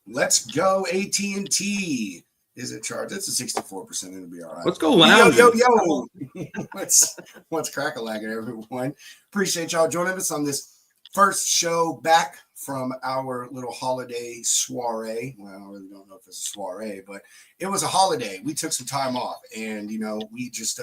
Let's go AT&T. Is it charged? It's a 64%. It'll be all right. Let's go lounging. Yo. What's crack-a-lagging, everyone? Appreciate y'all joining us on this first show back from our little holiday soiree. Well, I really don't know if it's a soiree, but it was a holiday. We took some time off, and, we just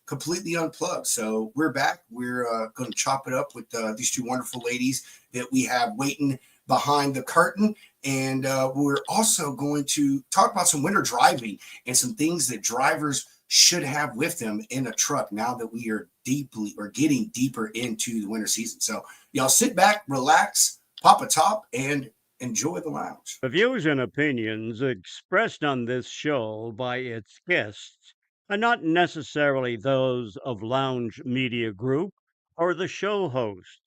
completely unplugged. So we're back. We're going to chop it up with these two wonderful ladies that we have waiting behind the curtain. And we're also going to talk about some winter driving and some things that drivers should have with them in a truck now that we are getting deeper into the winter season. So y'all sit back, relax, pop a top, and enjoy the lounge. The views and opinions expressed on this show by its guests are not necessarily those of Lounge Media Group or the show host.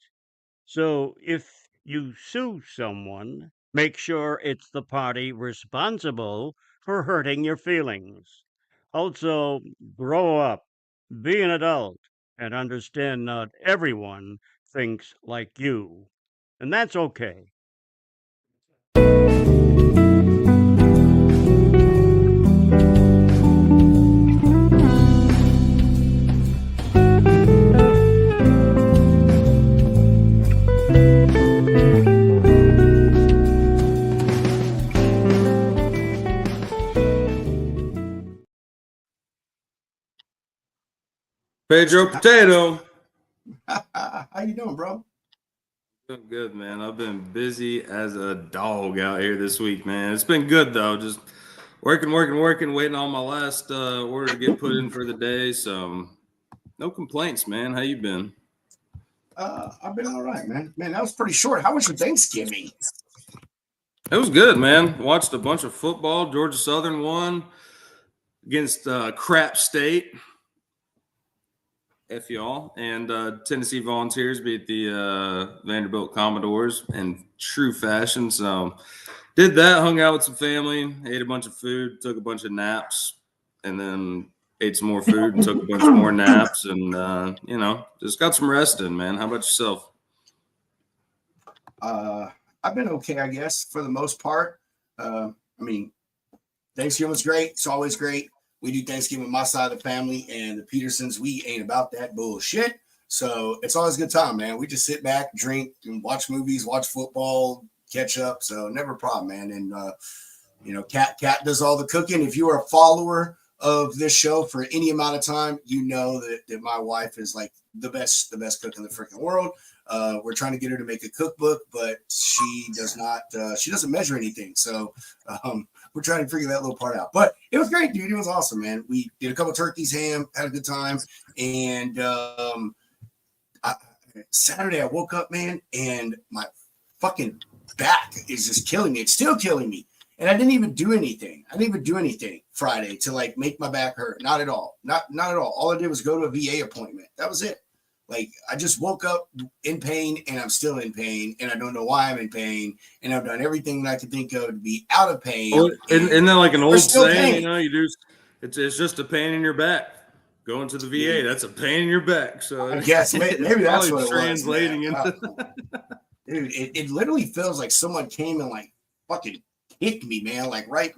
So if you sue someone, make sure it's the party responsible for hurting your feelings. Also, grow up, be an adult, and understand not everyone thinks like you. And that's okay. Pedro Potato. How you doing, bro? Doing good, man. I've been busy as a dog out here this week, man. It's been good, though. Just working, waiting on my last order to get put in for the day. So no complaints, man. How you been? I've been all right, man. Man, that was pretty short. How was your Thanksgiving? It was good, man. Watched a bunch of football. Georgia Southern won against Crap State. F y'all. And Tennessee Volunteers beat the Vanderbilt Commodores in true fashion. So did that, hung out with some family, ate a bunch of food, took a bunch of naps, and then ate some more food and took a bunch more naps, and just got some rest in, man. How about yourself? I've been okay, I guess, for the most part. Thanksgiving was great. It's always great. We do Thanksgiving with my side of the family, and the Petersons, we ain't about that bullshit. So it's always a good time, man. We just sit back, drink, and watch movies, watch football, catch up. So never a problem, man. And Kat does all the cooking. If you are a follower of this show for any amount of time, you know that my wife is like the best cook in the freaking world. We're trying to get her to make a cookbook, but she does not. She doesn't measure anything, so we're trying to figure that little part out. But it was great, dude. It was awesome, man. We did a couple of turkeys, ham, had a good time, and Saturday I woke up, man, and my fucking back is just killing me. It's still killing me. And I didn't even do anything. Friday to like make my back hurt. Not at all. Not at all. All I did was go to a VA appointment. That was it. Like I just woke up in pain, and I'm still in pain, and I don't know why I'm in pain. And I've done everything that I could think of to be out of pain. Well, isn't that like an old saying? You do. It's just a pain in your back. Going to the VA, that's a pain in your back. So I guess maybe that's what it translating was, into. Dude, it literally feels like someone came and like fucking hit me, man, like right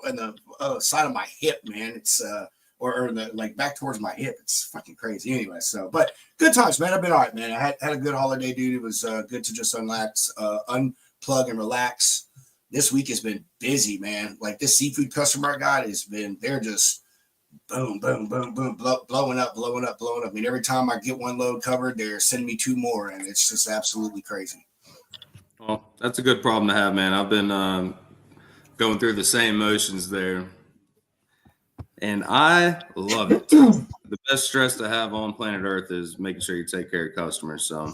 in the side of my hip, man. It's or the like back towards my hip. It's fucking crazy. Anyway, so but good times, man. I've been all right, man. I had a good holiday, dude. It was good to just unplug and relax. This week has been busy, man. Like this seafood customer I got they're just boom, blowing up. I mean, every time I get one load covered, they're sending me two more, and it's just absolutely crazy. Well, that's a good problem to have, man. I've been going through the same motions there, and I love it. The best stress to have on planet Earth is making sure you take care of customers. So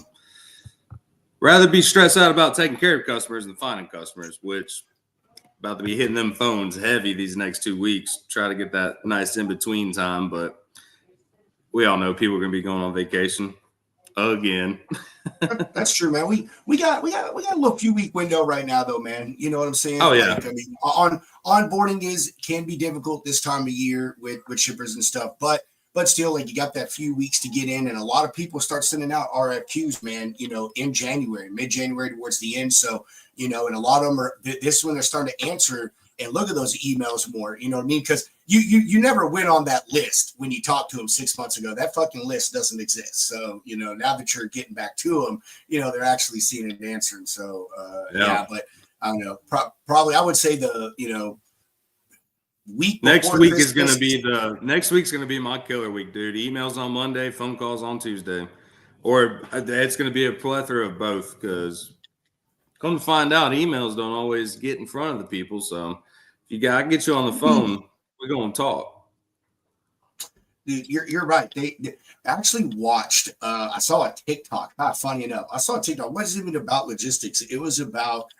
rather be stressed out about taking care of customers than finding customers, which about to be hitting them phones heavy these next 2 weeks. Try to get that nice in-between time, but we all know people are going to be going on vacation again. That's true, man. We got a little few week window right now, though, man. You know what I'm saying? Oh yeah. Like, I mean, onboarding can be difficult this time of year with shippers and stuff, but but still, like, you got that few weeks to get in, and a lot of people start sending out RFQs, man, in January, mid-January towards the end. So, and a lot of them are, this is when they're starting to answer and look at those emails more, you know what I mean? Because you never went on that list when you talked to them 6 months ago. That fucking list doesn't exist. So, now that you're getting back to them, they're actually seeing it and answering. So, yeah, but I don't know, probably I would say the, week next before week Christmas, is going to be next week's going to be my killer week, dude. Emails on Monday, phone calls on Tuesday, or it's going to be a plethora of both, because come to find out, emails don't always get in front of the people. So if I get you on the phone, we're going to talk. Dude, you're right. They actually watched. I saw a TikTok. Funny enough, I saw a TikTok. It wasn't even about logistics. It was about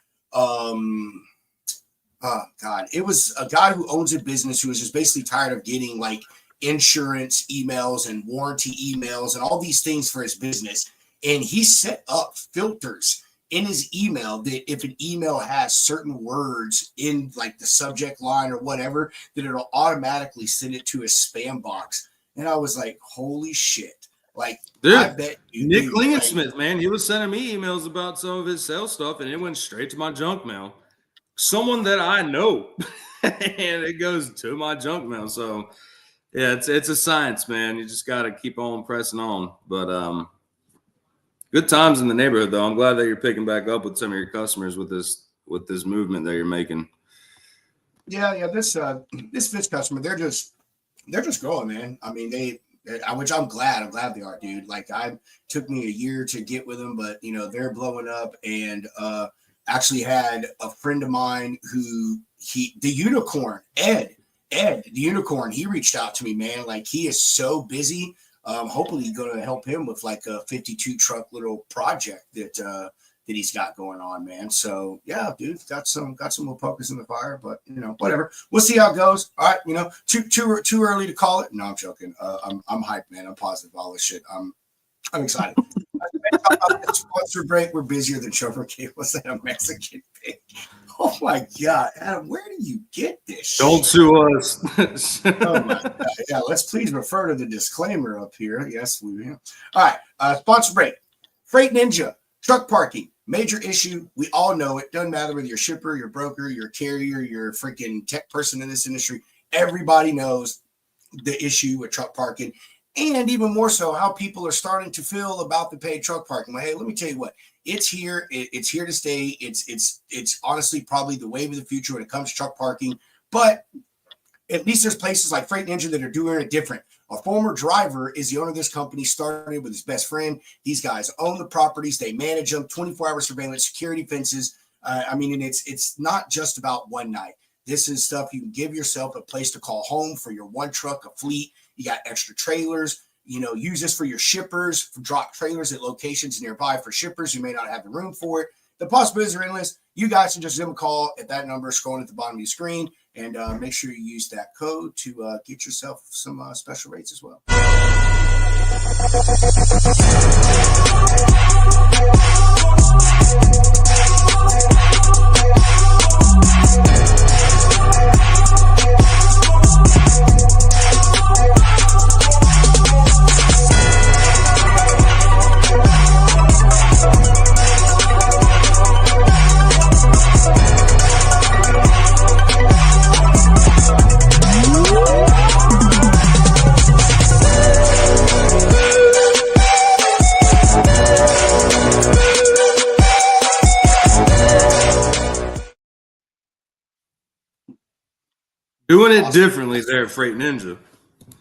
oh God, it was a guy who owns a business who was just basically tired of getting like insurance emails and warranty emails and all these things for his business. And he set up filters in his email that if an email has certain words in like the subject line or whatever, that it'll automatically send it to a spam box. And I was like, holy shit. Like, dude, I bet you Nick do, Klingensmith, like, man, he was sending me emails about some of his sales stuff, and it went straight to my junk mail. Someone that I know, and it goes to my junk mail. So yeah, it's a science, man. You just got to keep on pressing on. But good times in the neighborhood, though. I'm glad that you're picking back up with some of your customers with this movement that you're making. Yeah. This Fitz customer, they're just growing, man. I mean, which I'm glad they are, dude. Like, took me a year to get with them, but they're blowing up. And actually had a friend of mine who the unicorn, Ed, the unicorn, he reached out to me, man. Like, he is so busy. Hopefully going to help him with like a 52 truck little project that he's got going on, man. So yeah, dude, got some little pokers in the fire, but whatever. We'll see how it goes. All right, too early to call it. No, I'm joking. I'm hyped, man. I'm positive all this shit. I'm excited. Sponsor break. We're busier than chauffeur cables and a Mexican pig. Oh my God, Adam, where do you get this? Don't shit? sue us. Oh my God. Yeah, let's please refer to the disclaimer up here. Yes, we will. All right, sponsor break. Freight Ninja, truck parking, major issue. We all know it. Doesn't matter whether you're shipper, your broker, your carrier, your freaking tech person in this industry. Everybody knows the issue with truck parking. And even more so, how people are starting to feel about the paid truck parking. Well, hey, let me tell you what, it's here. It's here to stay. It's honestly probably the wave of the future when it comes to truck parking. But at least there's places like Freight Ninja that are doing it different. A former driver is the owner of this company, started with his best friend. These guys own the properties. They manage them, 24-hour surveillance, security fences. And it's not just about one night. This is stuff you can give yourself a place to call home for your one truck, a fleet. You got extra trailers, use this for your shippers, for drop trailers at locations nearby for shippers who may not have the room for it. The possibilities are endless. You guys can just give them a call at that number scrolling at the bottom of your screen, and make sure you use that code to get yourself some special rates as well. Doing it differently there at Freight Ninja.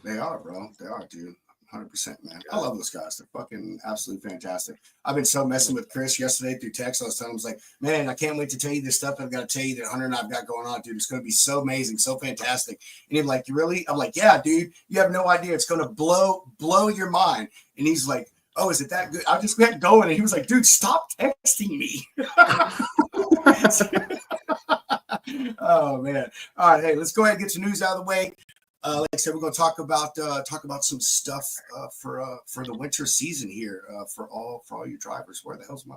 They are, bro. They are, dude. 100%, man. I love those guys. They're fucking absolutely fantastic. I've been so messing with Chris yesterday through text. I was telling him, I was like, man, I can't wait to tell you this stuff I've got to tell you that Hunter and I've got going on, dude. It's going to be so amazing, so fantastic. And he's like, you really? I'm like, yeah, dude. You have no idea. It's going to blow your mind. And he's like, oh, is it that good? I just got going. And he was like, dude, stop texting me. Oh, man. All right. Hey, let's go ahead and get some news out of the way. Like I said, we're going to talk about some stuff for the winter season here for all you drivers. Where the hell's my?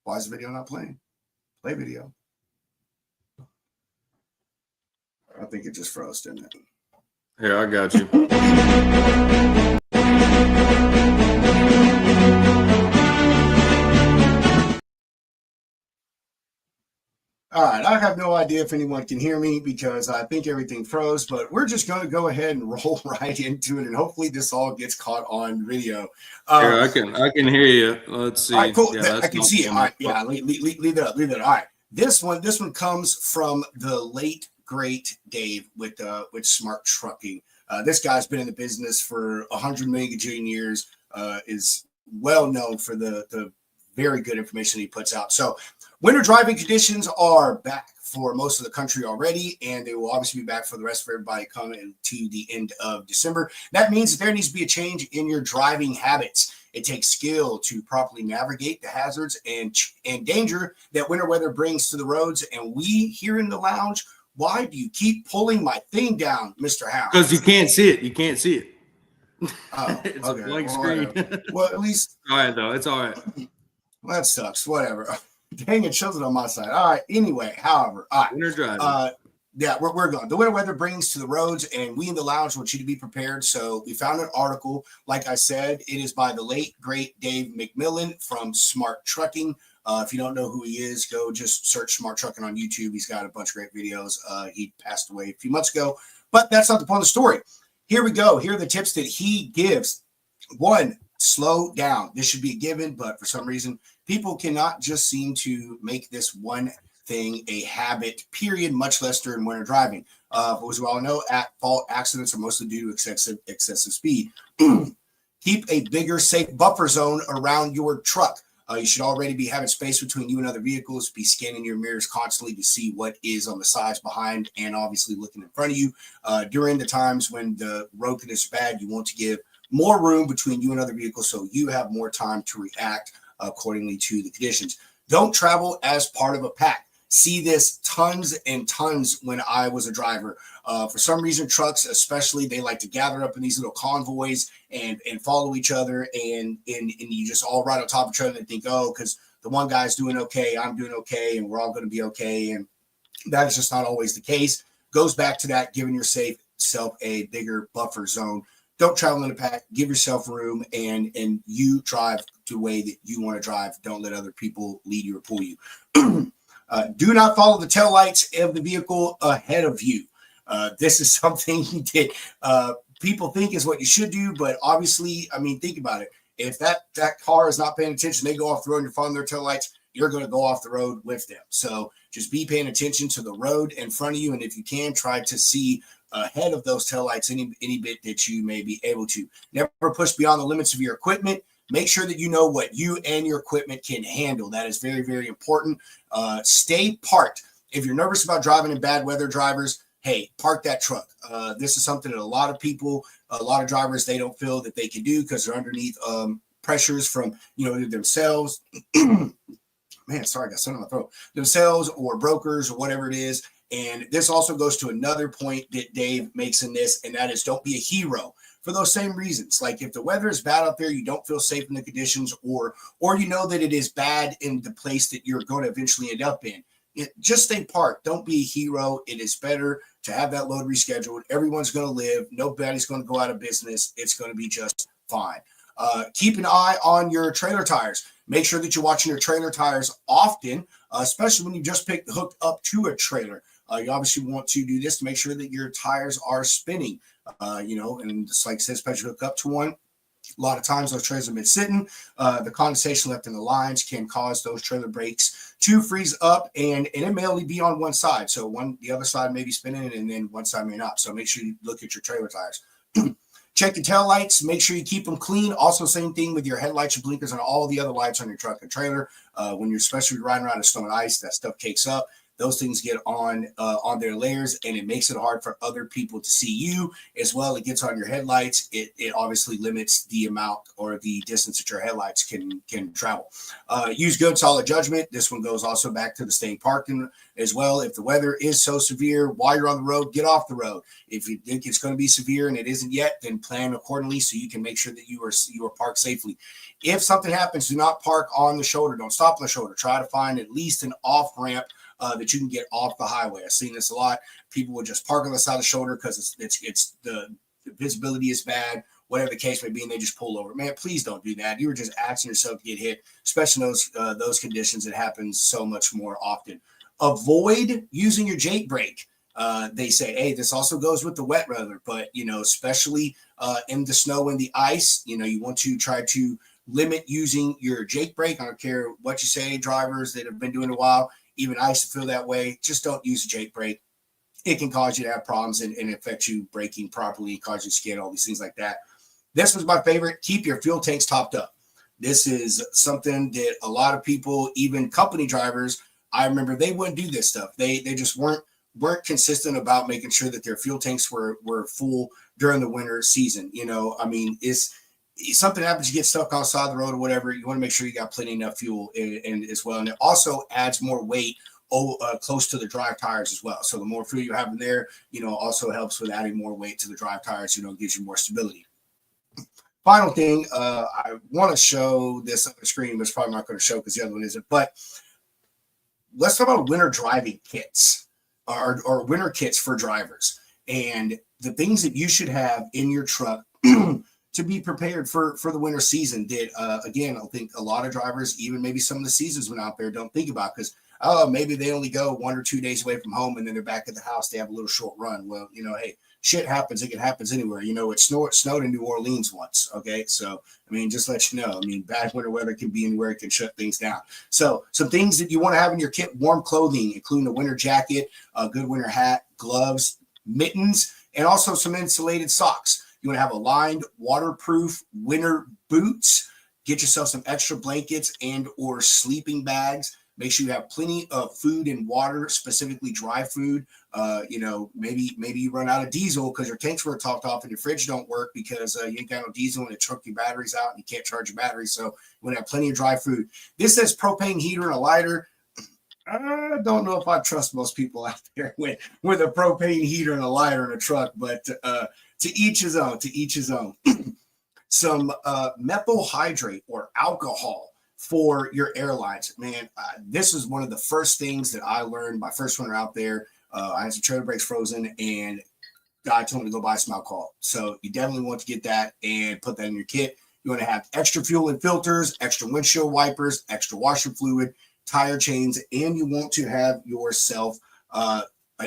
Why is the video not playing? Play video. I think it just froze, didn't it? Here, I got you. All right, I have no idea if anyone can hear me because I think everything froze, but we're just going to go ahead and roll right into it, and hopefully this all gets caught on video. Here, I can hear you. Let's see. All right, cool. Yeah, I can see it. All right, yeah, leave it up. All right, this one comes from the late great Dave with Smart Trucking. This guy's been in the business for 100 million gajillion years. Is well known for the very good information he puts out. So winter driving conditions are back for most of the country already, and they will obviously be back for the rest of everybody coming to the end of December. That means that there needs to be a change in your driving habits. It takes skill to properly navigate the hazards and danger that winter weather brings to the roads. And we here in the lounge, why do you keep pulling my thing down, Mr. Howe? Because you can't see it. You can't see it. Oh, It's okay. a blank Well, screen. whatever. Well, at least All right, though. It's all right. well, that sucks. Whatever. Dang, it shows it on my side. All right. Anyway, however, all right. Winter driving. Yeah, we're going. The winter weather brings to the roads, and we in the lounge want you to be prepared. So we found an article. Like I said, it is by the late, great Dave McMillan from Smart Trucking. If you don't know who he is, go just search Smart Trucking on YouTube. He's got a bunch of great videos. He passed away a few months ago, but that's not the point of the story. Here we go. Here are the tips that he gives. One, slow down. This should be a given, but for some reason, people cannot just seem to make this one thing a habit, period, much less during winter driving. As we all know, at-fault accidents are mostly due to excessive speed. Keep a bigger, safe buffer zone around your truck. You should already be having space between you and other vehicles. Be scanning your mirrors constantly to see what is on the sides behind and obviously looking in front of you. During the times when the road conditions are bad, you want to give more room between you and other vehicles so you have more time to react accordingly to the conditions. Don't travel as part of a pack. See this tons and tons when I was a driver. For some reason, trucks, especially, they like to gather up in these little convoys and follow each other, and you just all ride on top of each other and think, oh, because the one guy's doing okay, I'm doing okay, and we're all going to be okay. And that is just not always the case. Goes back to that, giving yourself a bigger buffer zone. Don't travel in a pack. Give yourself room, and you drive the way that you want to drive. Don't let other people lead you or pull you. Do not follow the taillights of the vehicle ahead of you. This is something that people think is what you should do, but obviously, I mean, think about it. If that car is not paying attention, they go off the road and you're following their taillights, you're going to go off the road with them. So just be paying attention to the road in front of you, and if you can, try to see ahead of those taillights any bit that you may be able to. Never push beyond the limits of your equipment. Make sure that you know what you and your equipment can handle. That is very, very important. Stay parked. If you're nervous about driving in bad weather, drivers, hey, park that truck. This is something that a lot of people, a lot of drivers, they don't feel that they can do because they're underneath pressures from, themselves. Man, sorry, I got something in my throat. Themselves or brokers or whatever it is. And this also goes to another point that Dave makes in this, and that is don't be a hero for those same reasons. Like if the weather is bad out there, you don't feel safe in the conditions, or you know that it is bad in the place that you're going to eventually end up in. Just stay parked. Don't be a hero. It is better to have that load rescheduled. Everyone's going to live. Nobody's going to go out of business. It's going to be just fine. Keep an eye on your trailer tires. Make sure that you're watching your trailer tires often, especially when you just hooked up to a trailer. You obviously want to do this to make sure that your tires are spinning, and just like I said, especially hook up to one. A lot of times those trailers have been sitting. The condensation left in the lines can cause those trailer brakes to freeze up, and it may only be on one side. So the other side may be spinning, and then one side may not. So make sure you look at your trailer tires. Check your tail lights. Make sure you keep them clean. Also, same thing with your headlights, your blinkers, and all the other lights on your truck and trailer. When you're especially riding around in snow and ice, that stuff cakes up. Those things get on their layers, and it makes it hard for other people to see you as well. It gets on your headlights. It obviously limits the amount or the distance that your headlights can travel. Use good solid judgment. This one goes also back to the staying parking as well. If the weather is so severe while you're on the road, get off the road. If you think it's going to be severe and it isn't yet, then plan accordingly so you can make sure that you are parked safely. If something happens, do not park on the shoulder. Don't stop on the shoulder. Try to find at least an off ramp that you can get off the highway. I've seen this a lot. People will just park on the side of the shoulder because it's the visibility is bad, whatever the case may be, and they just pull over. Man, please don't do that. You were just asking yourself to get hit, especially in those conditions. It happens so much more often. Avoid using your Jake brake. They say, hey, this also goes with the wet weather, but especially in the snow and the ice, you want to try to limit using your Jake brake. I don't care what you say, drivers that have been doing it a while. Even I used to feel that way. Just don't use a Jake brake. It can cause you to have problems and affect you braking properly, cause you skid, all these things like that. This was my favorite. Keep your fuel tanks topped up. This is something that a lot of people, even company drivers, I remember they wouldn't do this stuff. They just weren't consistent about making sure that their fuel tanks were full during the winter season. I mean, it's something happens, you get stuck on the side of the road or whatever. You want to make sure you got plenty enough fuel in as well. And it also adds more weight close to the drive tires as well. So the more fuel you have in there, also helps with adding more weight to the drive tires, gives you more stability. Final thing, I want to show this on the screen, but it's probably not going to show because the other one isn't. But let's talk about winter driving kits or winter kits for drivers and the things that you should have in your truck to be prepared for the winter season. That again, I think a lot of drivers, even maybe some of the seasonsmen out there, don't think about, because maybe they only go 1 or 2 days away from home and then they're back at the house. They have a little short run. Well, hey, shit happens. It can happen anywhere. It snowed in New Orleans once. Okay. So, I mean, just let you know, bad winter weather can be anywhere. It can shut things down. So some things that you want to have in your kit: warm clothing, including a winter jacket, a good winter hat, gloves, mittens, and also some insulated socks. You want to have a lined, waterproof winter boots. Get yourself some extra blankets and or sleeping bags. Make sure you have plenty of food and water, specifically dry food. Maybe you run out of diesel because your tanks were topped off and your fridge don't work because you ain't got no diesel and it took your batteries out and you can't charge your batteries. So you want to have plenty of dry food. This says propane heater and a lighter. I don't know if I trust most people out there with a propane heater and a lighter in a truck, but to each his own. Some methyl hydrate or alcohol for your airlines. Man, this is one of the first things that I learned my first winter out there. I had some trailer brakes frozen and God told me to go buy some alcohol. So you definitely want to get that and put that in your kit. You want to have extra fuel and filters, extra windshield wipers, extra washer fluid, tire chains, and you want to have yourself an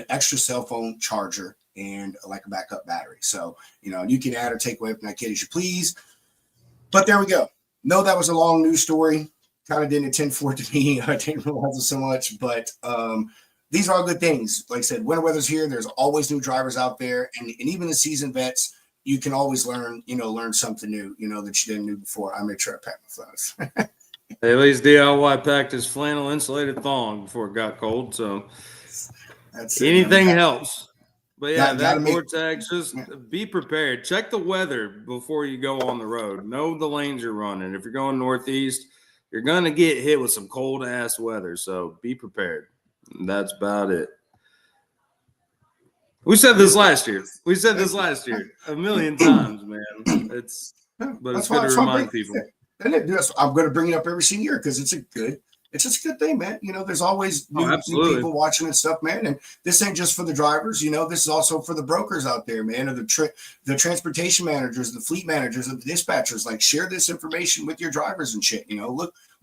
extra cell phone charger and like a backup battery. So, you can add or take away from that kit as you please. But there we go. No, that was a long news story. Kind of didn't intend for it to be. I didn't realize it so much, but these are all good things. Like I said, winter weather's here. There's always new drivers out there, and even the seasoned vets, you can always learn something new, that you didn't know before. I made sure I packed my flannels. Hey, at least DIY packed his flannel insulated thong before it got cold, so anything helps. But yeah, that Gore-Tex, just be prepared. Check the weather before you go on the road. Know the lanes you're running. If you're going northeast, you're going to get hit with some cold-ass weather, so be prepared. And that's about it. We said this last year. A million times, man. It's good to remind people. I'm going to bring it up every single year because it's just a good thing, man. There's always new people watching and stuff, man. And this ain't just for the drivers. This is also for the brokers out there, man, or the transportation managers, the fleet managers, and the dispatchers. Like, share this information with your drivers and shit.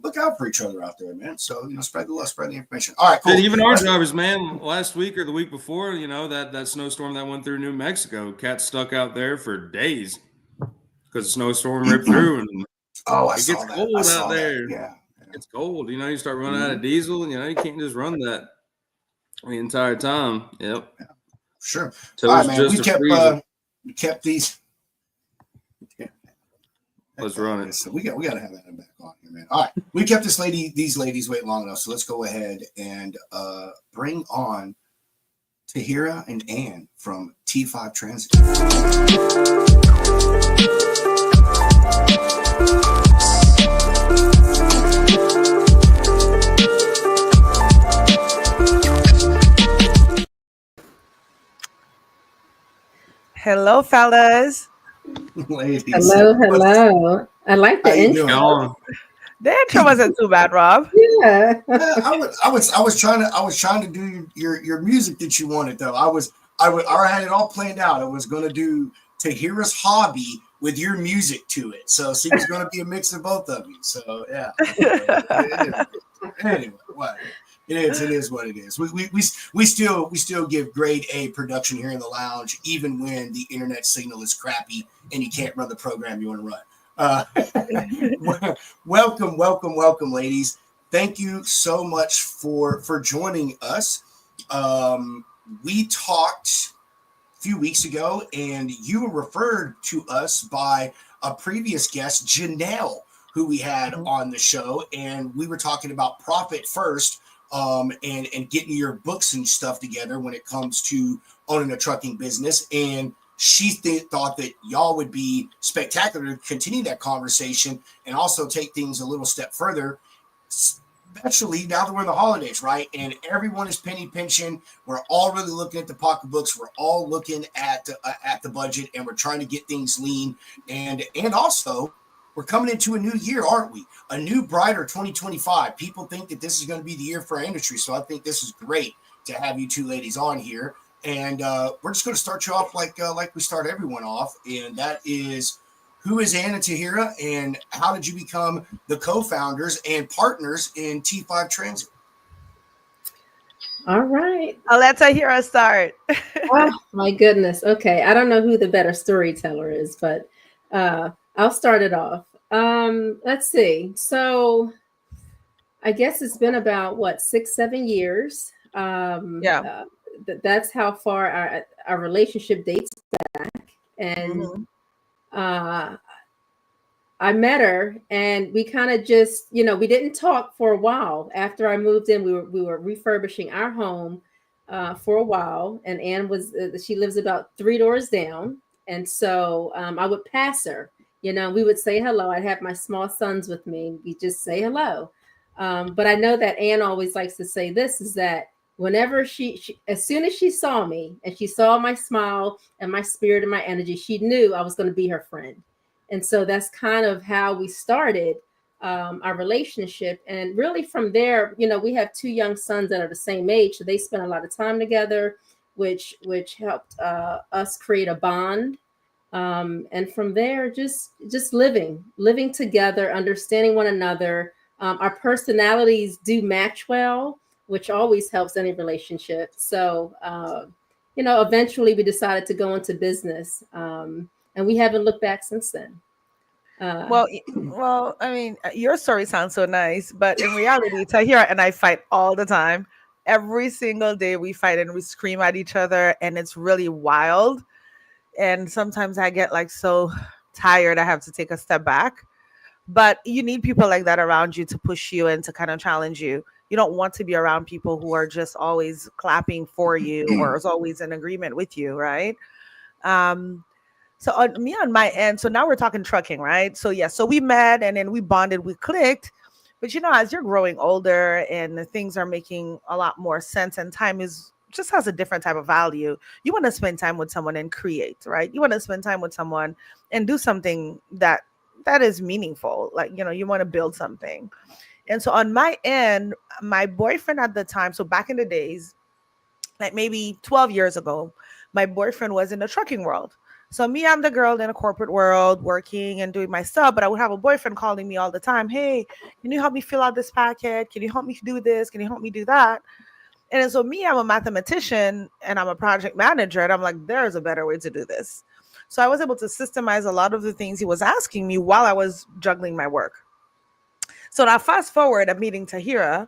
Look out for each other out there, man. So, spread the love, spread the information. All right, cool. And even our drivers, man, last week or the week before, that snowstorm that went through New Mexico, cats stuck out there for days because the snowstorm ripped through. And it gets cold out there. Yeah. It's cold. You start running out of diesel, and you can't just run that the entire time. Yep. Yeah, sure. So all right, man. We kept these. Yeah. Let's run it. So we got to have that back on here, man. All right. We kept these ladies wait long enough. So let's go ahead and bring on Tahira and Ann from T5 Transit. Hello, fellas. Ladies. Hello. I like the intro. The intro wasn't too bad, Rob. Yeah. I was trying to do your music that you wanted though. I already had it all planned out. I was going to do Tahira's hobby with your music to it. So see, it's going to be a mix of both of you. So yeah. Anyway, what it is what it is. We still give grade A production here in the lounge, even when the internet signal is crappy and you can't run the program you want to run. Welcome, ladies. Thank you so much for joining us. We talked a few weeks ago, and you were referred to us by a previous guest, Janelle, who we had on the show, and we were talking about profit first, and getting your books and stuff together when it comes to owning a trucking business. And she thought that y'all would be spectacular to continue that conversation and also take things a little step further, especially now that we're in the holidays, right? And everyone is penny pinching. We're all really looking at the pocketbooks. We're all looking at the budget, and we're trying to get things lean. And also, we're coming into a new year, aren't we? A new, brighter 2025. People think that this is going to be the year for our industry, so I think this is great to have you two ladies on here. And we're just going to start you off like we start everyone off, and that is, who is Ann and Tahira, and how did you become the co-founders and partners in T5 Transit? All right. I'll let Tahira start. Oh my goodness. Okay. I don't know who the better storyteller is, but I'll start it off. Let's see. So I guess it's been about 6-7 years. Yeah. That's how far our relationship dates back. And I met her, and we kind of just, we didn't talk for a while. After I moved in, we were refurbishing our home for a while, and Ann she lives about 3 doors down. And so I would pass her, we would say hello. I'd have my small sons with me. We just say hello. But I know that Ann always likes to say this, is that whenever she as soon as she saw me and she saw my smile and my spirit and my energy, she knew I was going to be her friend. And so that's kind of how we started our relationship. And really from there, we have 2 young sons that are the same age. So they spent a lot of time together, which helped us create a bond. And from there, just living together, understanding one another. Our personalities do match well, which always helps any relationship. So, eventually we decided to go into business, and we haven't looked back since then. Well, I mean, your story sounds so nice, but in reality, Tahira and I fight all the time. Every single day we fight and we scream at each other, and it's really wild. And sometimes I get so tired, I have to take a step back. But you need people like that around you to push you and to kind of challenge you. You don't want to be around people who are just always clapping for you or is always in agreement with you, right? So on my end, so now we're talking trucking, right? So yeah, so we met and then we bonded, we clicked. But as you're growing older and things are making a lot more sense and time just has a different type of value, you want to spend time with someone and create, right? You want to spend time with someone and do something that is meaningful. You want to build something. And so on my end, my boyfriend at the time, so back in the days, maybe 12 years ago, my boyfriend was in the trucking world. So me, I'm the girl in a corporate world working and doing my stuff, but I would have a boyfriend calling me all the time. Hey, can you help me fill out this packet? Can you help me do this? Can you help me do that? And so me, I'm a mathematician and I'm a project manager. And I'm like, there's a better way to do this. So I was able to systemize a lot of the things he was asking me while I was juggling my work. So now fast forward, I'm meeting Tahira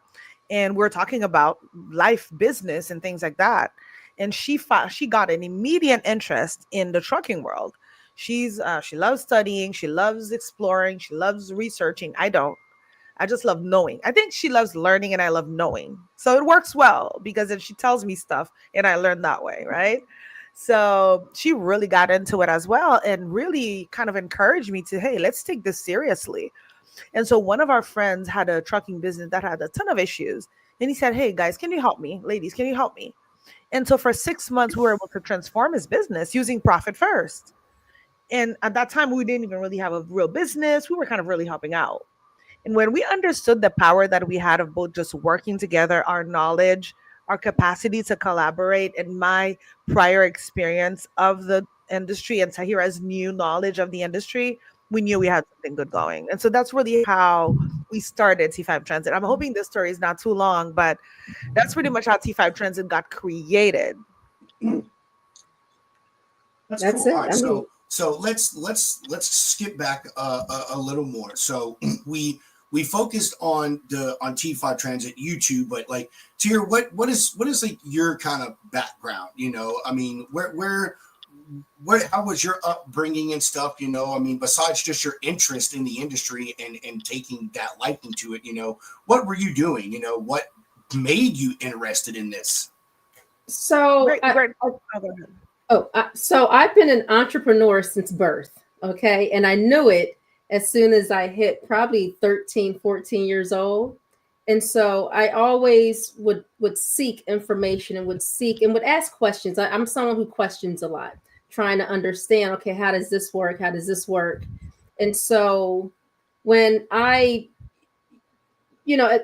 and we're talking about life, business and things like that. And she got an immediate interest in the trucking world. She loves studying. She loves exploring. She loves researching. I don't. I just love knowing. I think she loves learning and I love knowing. So it works well because then she tells me stuff and I learn that way, right? So she really got into it as well and really kind of encouraged me to, hey, let's take this seriously. And so one of our friends had a trucking business that had a ton of issues. And he said, hey, guys, can you help me? Ladies, can you help me? And so for 6 months, we were able to transform his business using profit first. And at that time, we didn't even really have a real business. We were kind of really helping out. And when we understood the power that we had of both just working together, our knowledge, our capacity to collaborate, and my prior experience of the industry and Tahira's new knowledge of the industry, we knew we had something good going. And so that's really how we started T5 Transit. I'm hoping this story is not too long, but that's pretty much how T5 Transit got created. That's That's cool. it. All right, I mean, so let's skip back a little more. So we focused on T5 Transit YouTube, but like Tier, what is like your kind of background? You know, I mean, where how was your upbringing and stuff? You know, I mean, besides just your interest in the industry and taking that liking to it, you know, what were you doing? You know, what made you interested in this? so Great, great. Oh, go ahead. so I've been an entrepreneur since birth. Okay. And I knew it as soon as I hit probably 13, 14 years old. And so I always would seek information and would ask questions. I'm someone who questions a lot, trying to understand, okay, how does this work? How does this work? And so when I've been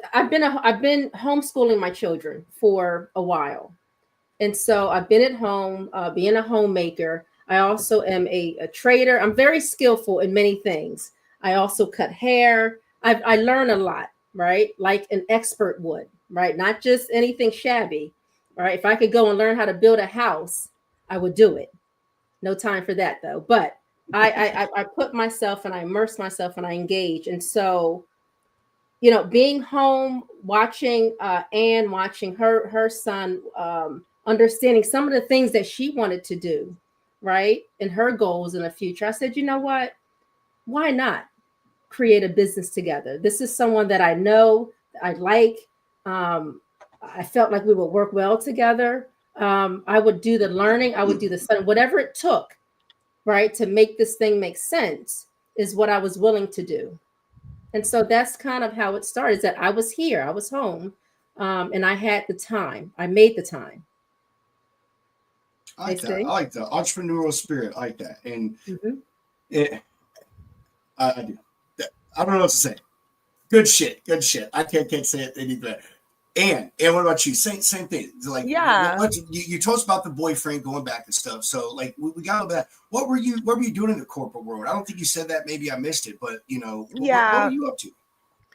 homeschooling my children for a while. And so I've been at home, being a homemaker. I also am a trader. I'm very skillful in many things. I also cut hair. I learn a lot, right? Like an expert would, right? Not just anything shabby, right? If I could go and learn how to build a house, I would do it. No time for that though. But I put myself and I immerse myself and I engage. And so, being home, watching Anne, watching her son, understanding some of the things that she wanted to do, right, and her goals in the future. I said, you know what? Why not create a business together? This is someone that I know, I like. I felt like we would work well together. I would do the learning, I would do the study, whatever it took, right, to make this thing make sense is what I was willing to do. And so that's kind of how it started, is that I was here, I was home, and I had the time. I made the time. I like that. I like the entrepreneurial spirit. I like that. And it, I do. I don't know what to say. Good shit. Good shit. I can't say it any better. And what about you? Same thing. Like, Yeah. You told us about the boyfriend going back and stuff. So like we got that. What were you doing in the corporate world? I don't think you said that. Maybe I missed it. But what were you up to?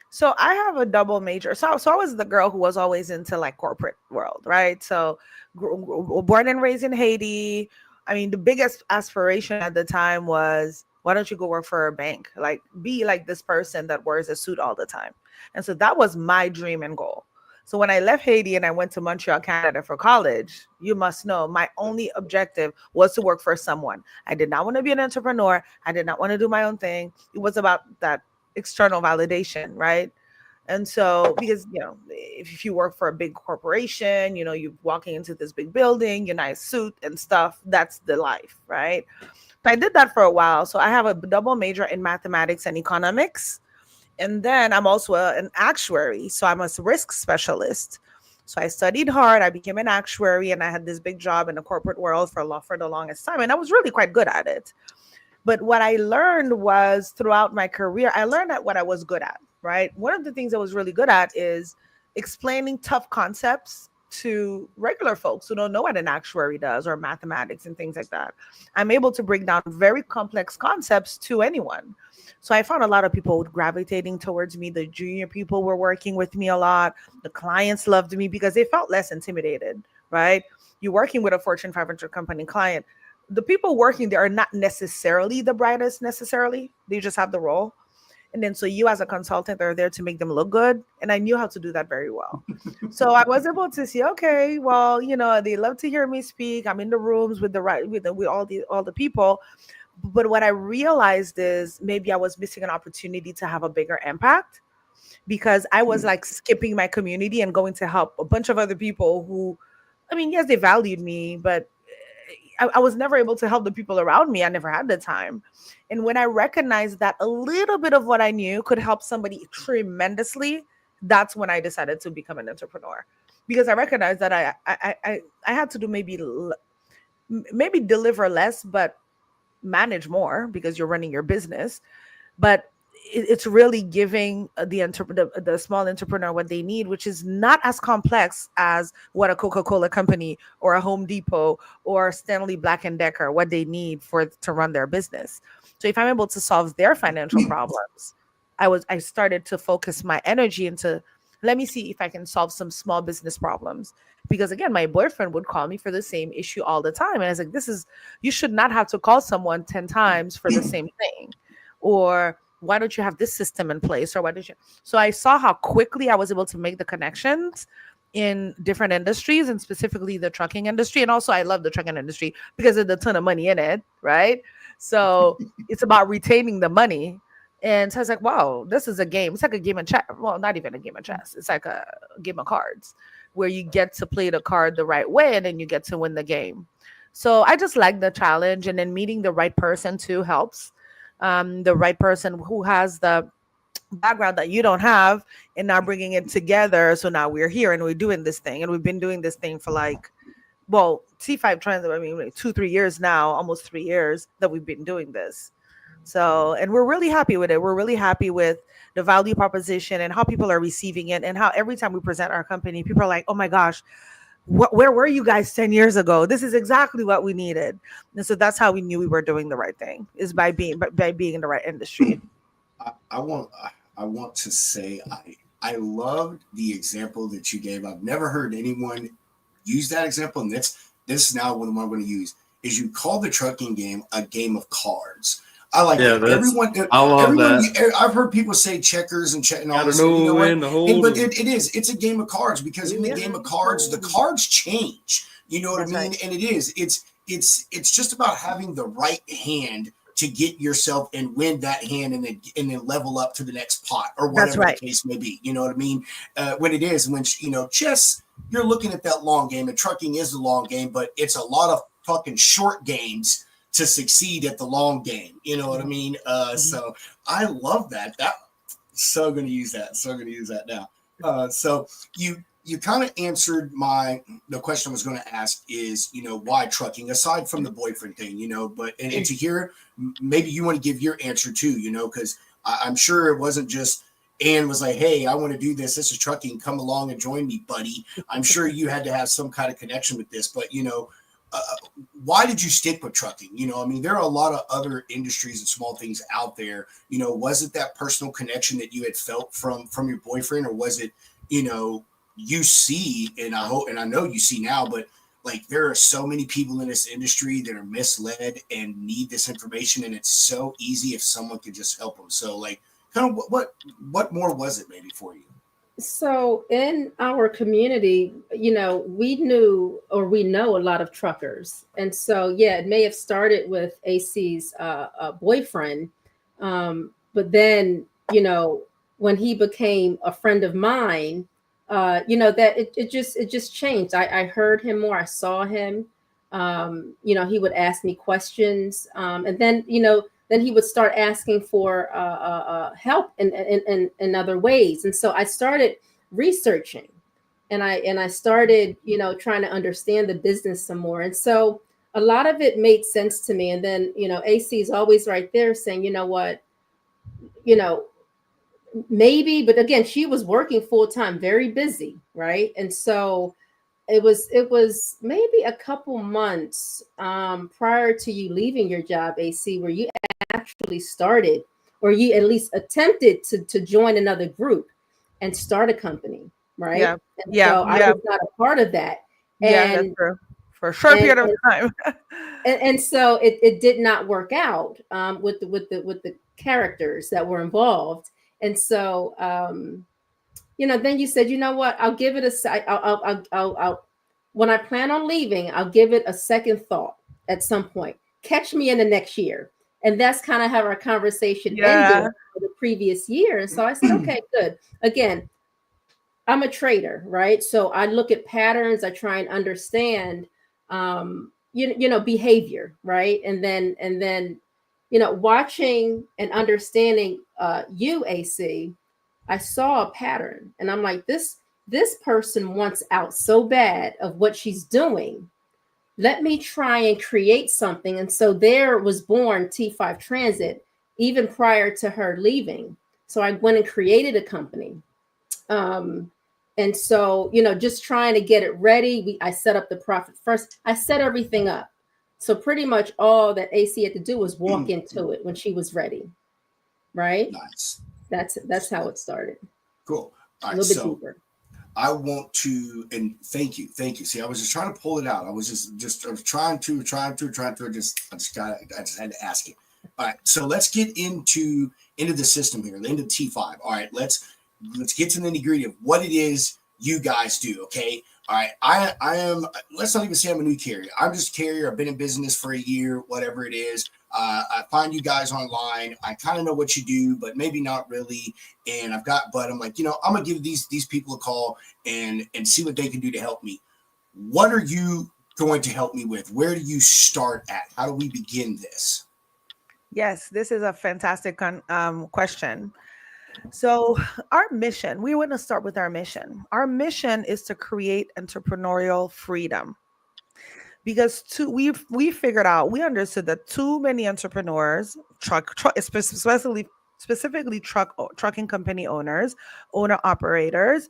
So I have a double major. So I was the girl who was always into like corporate world, right? So born and raised in Haiti. I mean, the biggest aspiration at the time was, why don't you go work for a bank? Like, be like this person that wears a suit all the time. And so that was my dream and goal. So when I left Haiti and I went to Montreal, Canada for college, you must know my only objective was to work for someone. I did not want to be an entrepreneur. I did not want to do my own thing. It was about that external validation, right? And so, because, if you work for a big corporation, you're walking into this big building, your nice suit and stuff, that's the life, right? So I did that for a while. So I have a double major in mathematics and economics. And then I'm also an actuary. So I'm a risk specialist. So I studied hard. I became an actuary and I had this big job in the corporate world for the longest time. And I was really quite good at it. But what I learned was throughout my career, I learned at what I was good at, right? One of the things I was really good at is explaining tough concepts to regular folks who don't know what an actuary does or mathematics and things like that. I'm able to break down very complex concepts to anyone. So I found a lot of people gravitating towards me. The junior people were working with me a lot. The clients loved me because they felt less intimidated, right? You're working with a Fortune 500 company client. The people working there are not necessarily the brightest necessarily. They just have the role. And then so you as a consultant are there to make them look good. And I knew how to do that very well. So I was able to see, okay, well, they love to hear me speak. I'm in the rooms with with all the people. But what I realized is maybe I was missing an opportunity to have a bigger impact because I was like skipping my community and going to help a bunch of other people who, I mean, yes, they valued me, but I was never able to help the people around me. I never had the time. And when I recognized that a little bit of what I knew could help somebody tremendously, that's when I decided to become an entrepreneur. Because I recognized that I had to do maybe deliver less, but manage more because you're running your business. But it's really giving the small entrepreneur what they need, which is not as complex as what a Coca-Cola company or a Home Depot or Stanley Black and Decker, what they need to run their business. So if I'm able to solve their financial problems, I started to focus my energy into, let me see if I can solve some small business problems. Because again, my boyfriend would call me for the same issue all the time. And I was like, you should not have to call someone 10 times for the same thing. Or why don't you have this system in place? Or why don't you? So I saw how quickly I was able to make the connections in different industries, and specifically the trucking industry. And also I love the trucking industry because there's a ton of money in it, right? So it's about retaining the money. And so I was like, wow, this is a game. It's like a game of chess. Well, not even a game of chess. It's like a game of cards where you get to play the card the right way and then you get to win the game. So I just like the challenge, and then meeting the right person too helps. The right person who has the background that you don't have, and now bringing it together. So now we're here and we're doing this thing, and we've been doing this thing for like, well, T5 Transit, I mean, like 2-3 years now, almost 3 years that we've been doing this. So, and we're really happy with it. We're really happy with the value proposition and how people are receiving it, and how every time we present our company, people are like, oh my gosh, where were you guys 10 years ago? This is exactly what we needed. And so that's how we knew we were doing the right thing, is by being in the right industry. I want to say I loved the example that you gave. I've never heard anyone use that example, and this is now what I'm going to use. Is you call the trucking game a game of cards. I like that. I love that. I've heard people say checkers and all this. You know when to hold. But it's a game of cards, because in the game of cards, the cards change. You know what I mean? Right. And it's just about having the right hand to get yourself and win that hand, and then level up to the next pot, or whatever the case may be. You know what I mean? When chess, you're looking at that long game, and trucking is the long game, but it's a lot of fucking short games to succeed at the long game. You know what I mean? So I love that. So going to use that now. So you kind of answered the question I was going to ask is, why trucking, aside from the boyfriend thing, but and to hear, maybe you want to give your answer too, because I'm sure it wasn't just Ann was like, hey, I want to do this. This is trucking. Come along and join me, buddy. I'm sure you had to have some kind of connection with this, but why did you stick with trucking? I mean, there are a lot of other industries and small things out there. Was it that personal connection that you had felt from your boyfriend, or was it, you see, and I know you see now, but like, there are so many people in this industry that are misled and need this information, and it's so easy if someone could just help them. So like, kind of what more was it maybe for you? So in our community, we know a lot of truckers. And so, yeah, it may have started with AC's boyfriend. But then, when he became a friend of mine, that it just changed. I heard him more. I saw him. He would ask me questions. And then, then he would start asking for help in other ways. And so I started researching, and I started, trying to understand the business some more. And so a lot of it made sense to me. And then, AC is always right there saying, you know what, maybe, but again, she was working full time, very busy. Right. And so it was maybe a couple months prior to you leaving your job, AC, where you actually started, or you at least attempted to join another group and start a company, right? Yeah. So I was not a part of that. And that's true. For a short period of time. and so it did not work out with the characters that were involved. And so then you said, you know what, I'll give it I'll when I plan on leaving, I'll give it a second thought at some point. Catch me in the next year. And that's kind of how our conversation ended for the previous year. And so I said, okay, good. Again, I'm a trader, right? So I look at patterns. I try and understand, behavior, right? And then, watching and understanding you, AC, I saw a pattern, and I'm like, this person wants out so bad of what she's doing. Let me try and create something. And so there was born T5 Transit. even prior to her leaving. So I went and created a company. And so, just trying to get it ready. I set up the profit first. I set everything up. So pretty much all that AC had to do was walk into it when she was ready. Right? Nice. That's how it started. Cool. All right, a little bit deeper. I want to, and thank you. See, I was just trying to pull it out. I was I was trying to, I just had to ask it. All right, so let's get into the system here, into T5. All right, let's get to the nitty gritty of what it is you guys do. Okay. All right. I am, let's not even say I'm a new carrier. I'm just a carrier. I've been in business for a year, whatever it is. I find you guys online. I kind of know what you do, but maybe not really. And but I'm like, I'm going to give these people a call and see what they can do to help me. What are you going to help me with? Where do you start at? How do we begin this? Yes, this is a fantastic question. So our mission, we want to start with our mission. Our mission is to create entrepreneurial freedom. Because we figured out, we understood that too many entrepreneurs, specifically trucking company owners, owner operators,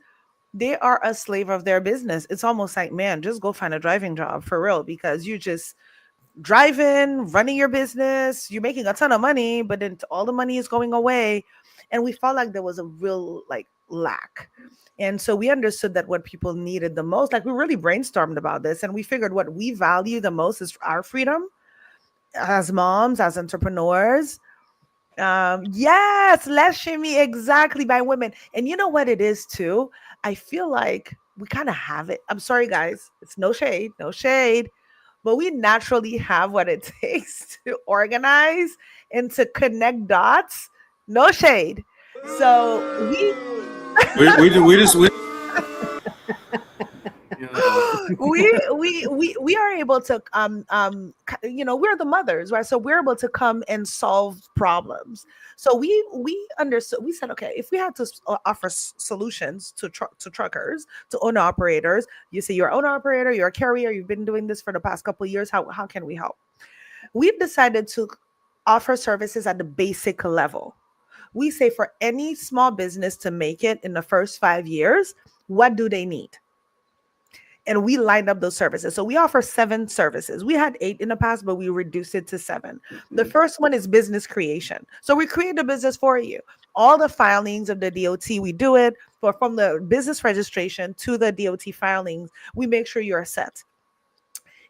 they are a slave of their business. It's almost like, man, just go find a driving job for real, because you just driving, running your business, you're making a ton of money, but then all the money is going away. And we felt like there was a real lack. And so we understood that what people needed the most, we really brainstormed about this, and we figured what we value the most is our freedom as moms, as entrepreneurs. Yes, less shaming, exactly, by women. And you know what it is too? I feel like we kind of have it. I'm sorry, guys. It's no shade, but we naturally have what it takes to organize and to connect dots. No shade. So we we are able to we're the mothers, right? So we're able to come and solve problems. So we understood, we said, okay, if we had to offer solutions to truckers, to owner operators, you say you're an owner operator, you're a carrier, you've been doing this for the past couple of years, how can we help? We've decided to offer services at the basic level. We say for any small business to make it in the first 5 years, what do they need? And we lined up those services. So we offer 7 services. We had 8 in the past, but we reduced it to 7. The first one is business creation. So we create a business for you. All the filings of the DOT, we do it. From the business registration to the DOT filings, we make sure you're set.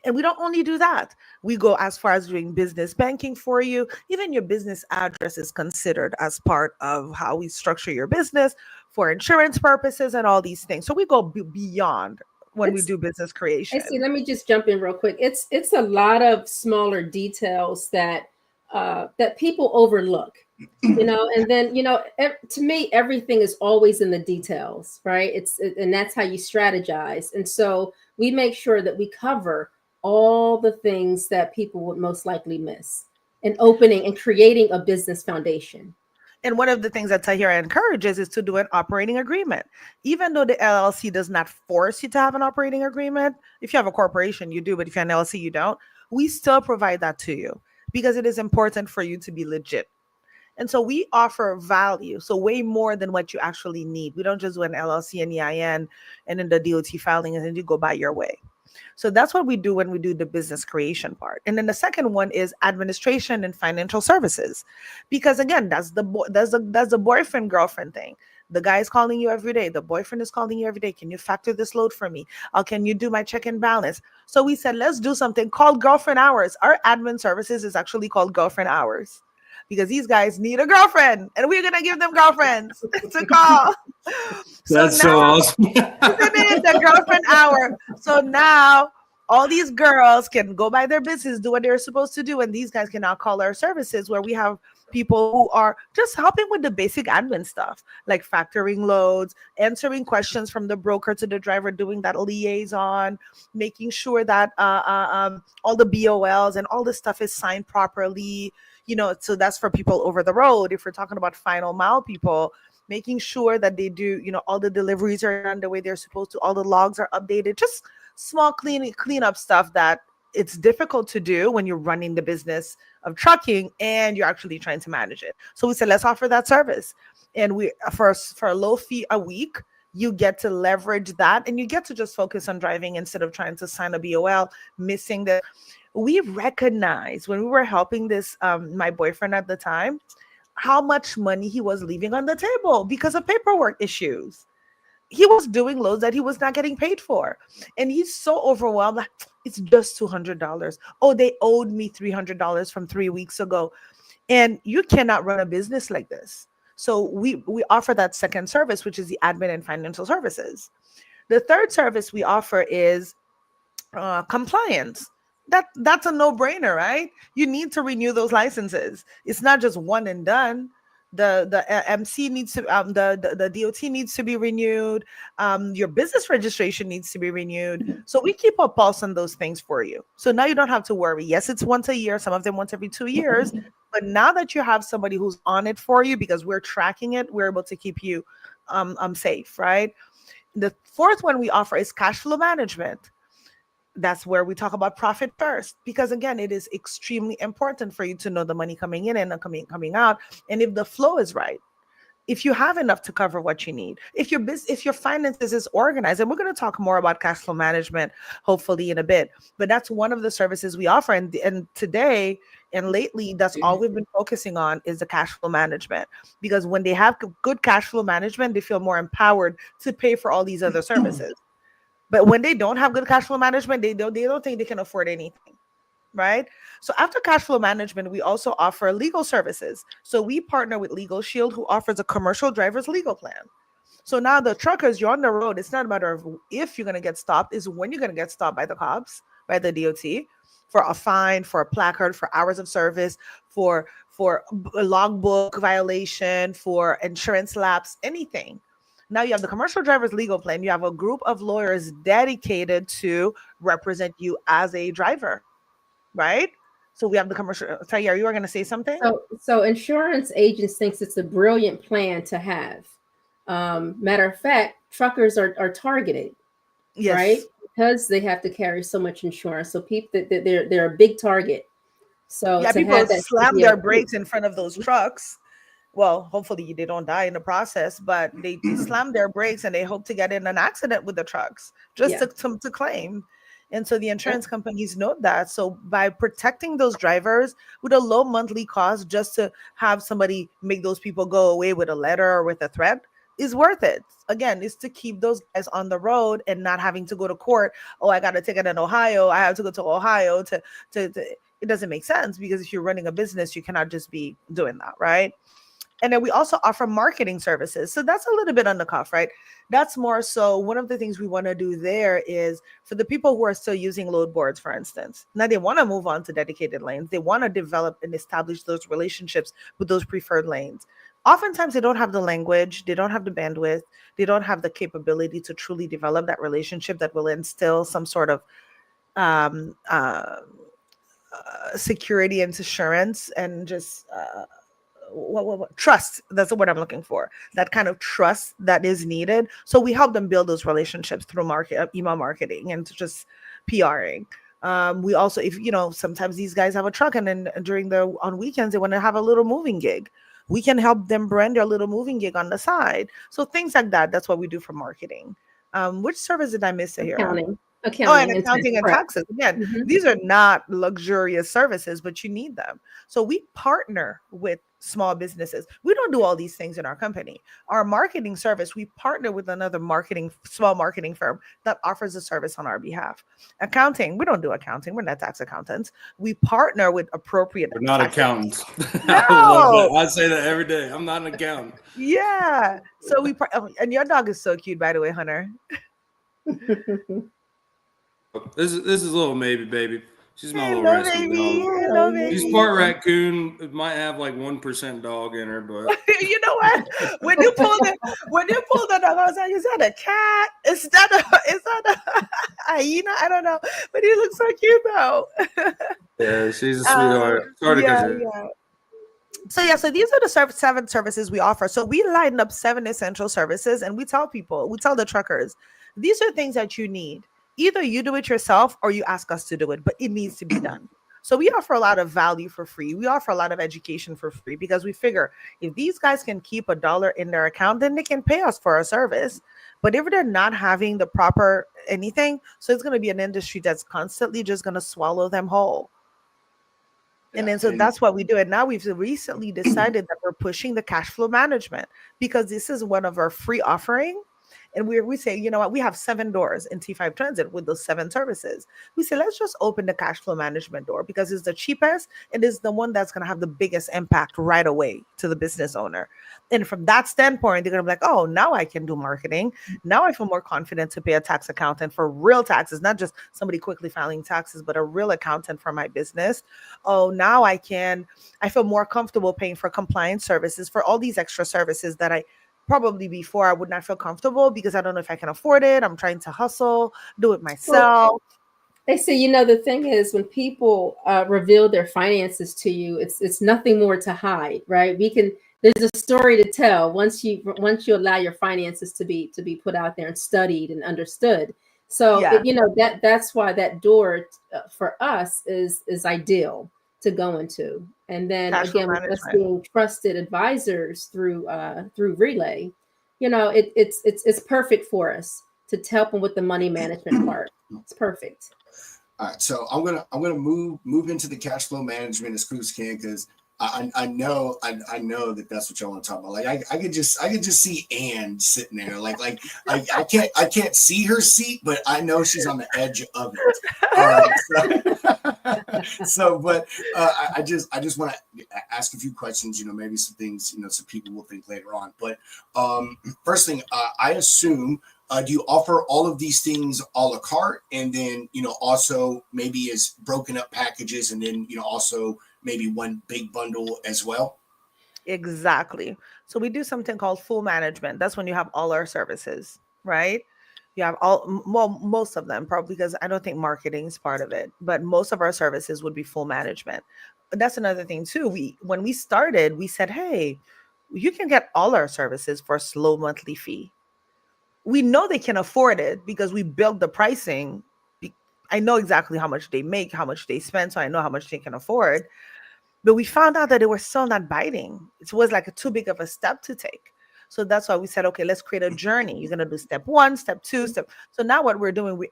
And we don't only do that. We go as far as doing business banking for you. Even your business address is considered as part of how we structure your business for insurance purposes and all these things. So we go beyond when we do business creation. Let me just jump in real quick. It's a lot of smaller details that people overlook, and then, to me, everything is always in the details, right? And that's how you strategize. And so we make sure that we cover all the things that people would most likely miss in opening and creating a business foundation. And one of the things that Tahira encourages is to do an operating agreement. Even though the LLC does not force you to have an operating agreement, if you have a corporation, you do, but if you're an LLC, you don't. We still provide that to you because it is important for you to be legit. And so we offer value, so way more than what you actually need. We don't just do an LLC and EIN and then the DOT filing and then you go by your way. So that's what we do when we do the business creation part. And then the second one is administration and financial services. Because again, that's the boyfriend girlfriend thing. The guy is calling you every day. The boyfriend is calling you every day. Can you factor this load for me? Or can you do my check and balance? So we said, let's do something called girlfriend hours. Our admin services is actually called girlfriend hours, because these guys need a girlfriend and we're going to give them girlfriends to call. That's so awesome. Isn't it the girlfriend hour? So now all these girls can go by their business, do what they're supposed to do. And these guys can now call our services, where we have people who are just helping with the basic admin stuff, like factoring loads, answering questions from the broker to the driver, doing that liaison, making sure that all the BOLs and all this stuff is signed properly. So that's for people over the road. If we're talking about final mile people, making sure that they do, all the deliveries are done the way they're supposed to, all the logs are updated, just small cleanup stuff that it's difficult to do when you're running the business of trucking and you're actually trying to manage it. So we said, let's offer that service. And we for a low fee a week, you get to leverage that and you get to just focus on driving instead of trying to sign a BOL, missing the. We recognized when we were helping this my boyfriend at the time, how much money he was leaving on the table because of paperwork issues. He was doing loads that he was not getting paid for. And he's so overwhelmed. Like, it's just $200. Oh, they owed me $300 from 3 weeks ago. And you cannot run a business like this. So we offer that second service, which is the admin and financial services. The third service we offer is compliance. That's a no-brainer, right? You need to renew those licenses. It's not just one and done. The MC needs to the DOT needs to be renewed. Your business registration needs to be renewed. So we keep a pulse on those things for you. So now you don't have to worry. Yes, it's once a year. Some of them once every 2 years. But now that you have somebody who's on it for you, because we're tracking it, we're able to keep you safe, right? The fourth one we offer is cash flow management. That's where we talk about profit first, because again, it is extremely important for you to know the money coming in and coming out, and if the flow is right, if you have enough to cover what you need, if your finances is organized. And we're going to talk more about cash flow management hopefully in a bit, but that's one of the services we offer. And today and lately, that's all we've been focusing on is the cash flow management, because when they have good cash flow management, they feel more empowered to pay for all these other services. But when they don't have good cash flow management, they don't think they can afford anything, right? So after cash flow management, we also offer legal services. So we partner with Legal Shield, who offers a commercial driver's legal plan. So now the truckers, you're on the road. It's not a matter of if you're going to get stopped, it's when you're going to get stopped by the cops, by the DOT, for a fine, for a placard, for hours of service, for a logbook violation, for insurance lapse, anything. Now you have the commercial driver's legal plan. You have a group of lawyers dedicated to represent you as a driver, right? So we have the commercial. Tayyar, you were going to say something? So insurance agents thinks it's a brilliant plan to have. Matter of fact, truckers are targeted, Yes. right? Because they have to carry so much insurance. So people they're a big target. So yeah, to people have that slam their brakes in front of those trucks. Well, hopefully they don't die in the process, but they slam their brakes and they hope to get in an accident with the trucks just to claim. And so the insurance companies note that. So by protecting those drivers with a low monthly cost, just to have somebody make those people go away with a letter or with a threat is worth it. Again, is to keep those guys on the road and not having to go to court. Oh, I got a ticket in Ohio. I have to go to Ohio to it doesn't make sense, because if you're running a business, you cannot just be doing that, right? And then we also offer marketing services. So that's a little bit on the cuff, right? That's more so one of the things we want to do there is for the people who are still using load boards, for instance. Now they want to move on to dedicated lanes. They want to develop and establish those relationships with those preferred lanes. Oftentimes they don't have the language, they don't have the bandwidth, they don't have the capability to truly develop that relationship that will instill some sort of security and assurance and just what trust. That's the word I'm looking for, that kind of trust that is needed. So we help them build those relationships through email marketing and just PRing. We also, if sometimes these guys have a truck and then on weekends they want to have a little moving gig, we can help them brand their little moving gig on the side. So things like that, that's what we do for marketing. Which service did I miss here? Accounting and taxes. Again, these are not luxurious services, but you need them. So we partner with small businesses. We don't do all these things in our company. Our marketing service, we partner with another small marketing firm that offers a service on our behalf. Accounting, we don't do accounting. We're not tax accountants. We partner with appropriate. We're not accountants. No. I say that every day. I'm not an accountant. Yeah. So and your dog is so cute, by the way, Hunter. This is little Maybe baby. She's my little Hello, rescue baby. dog. Hello, baby. She's part raccoon. It might have like 1% dog in her, but you know what? When you pull the dog, I was like, is that a cat? Is that a hyena? I don't know. But he looks so cute though. Yeah, she's a sweetheart. Sorry to cut you. So these are the 7 services we offer. So we lined up 7 essential services, and we tell the truckers, these are things that you need. either you do it yourself or you ask us to do it, but it needs to be done. So we offer a lot of value for free. We offer a lot of education for free because we figure if these guys can keep $1 in their account, then they can pay us for our service. But if they're not having the proper anything, so it's going to be an industry that's constantly just going to swallow them whole. And then so that's what we do. And now we've recently decided that we're pushing the cash flow management because this is one of our free offering. And we say, you know what, we have 7 doors in T5 Transit with those 7 services. We say, let's just open the cash flow management door because it's the cheapest. It is the one that's going to have the biggest impact right away to the business owner. And from that standpoint, they're going to be like, oh, now I can do marketing. Now I feel more confident to pay a tax accountant for real taxes, not just somebody quickly filing taxes, but a real accountant for my business. Oh, now I feel more comfortable paying for compliance services, for all these extra services that I probably before I would not feel comfortable because I don't know if I can afford it. I'm trying to hustle, do it myself. They say, the thing is when people reveal their finances to you, it's nothing more to hide, right? There's a story to tell once you allow your finances to be put out there and studied and understood. So, that's why that door for us is ideal to go into. And then again, with us being trusted advisors through Relay, it's perfect for us to help them with the money management part. It's perfect. All right, so I'm gonna move into the cash flow management as quick as can because I know that that's what y'all want to talk about. Like I could just see Ann sitting there. Like I can't see her seat, but I know she's on the edge of it. But I just want to ask a few questions. Maybe some things some people will think later on. But first thing, I assume. Do you offer all of these things a la carte, and then also maybe as broken up packages, and then also maybe one big bundle as well? Exactly. So we do something called full management. That's when you have all our services, right? You have most of them, probably because I don't think marketing is part of it, but most of our services would be full management. That's another thing too. When we started, we said, hey, you can get all our services for a slow monthly fee. We know they can afford it because we built the pricing. I know exactly how much they make, how much they spend, so I know how much they can afford. But we found out that they were still not biting. It was like too big of a step to take. So that's why we said, okay, let's create a journey. You're going to do step 1, step 2, step. So now what we're doing, we're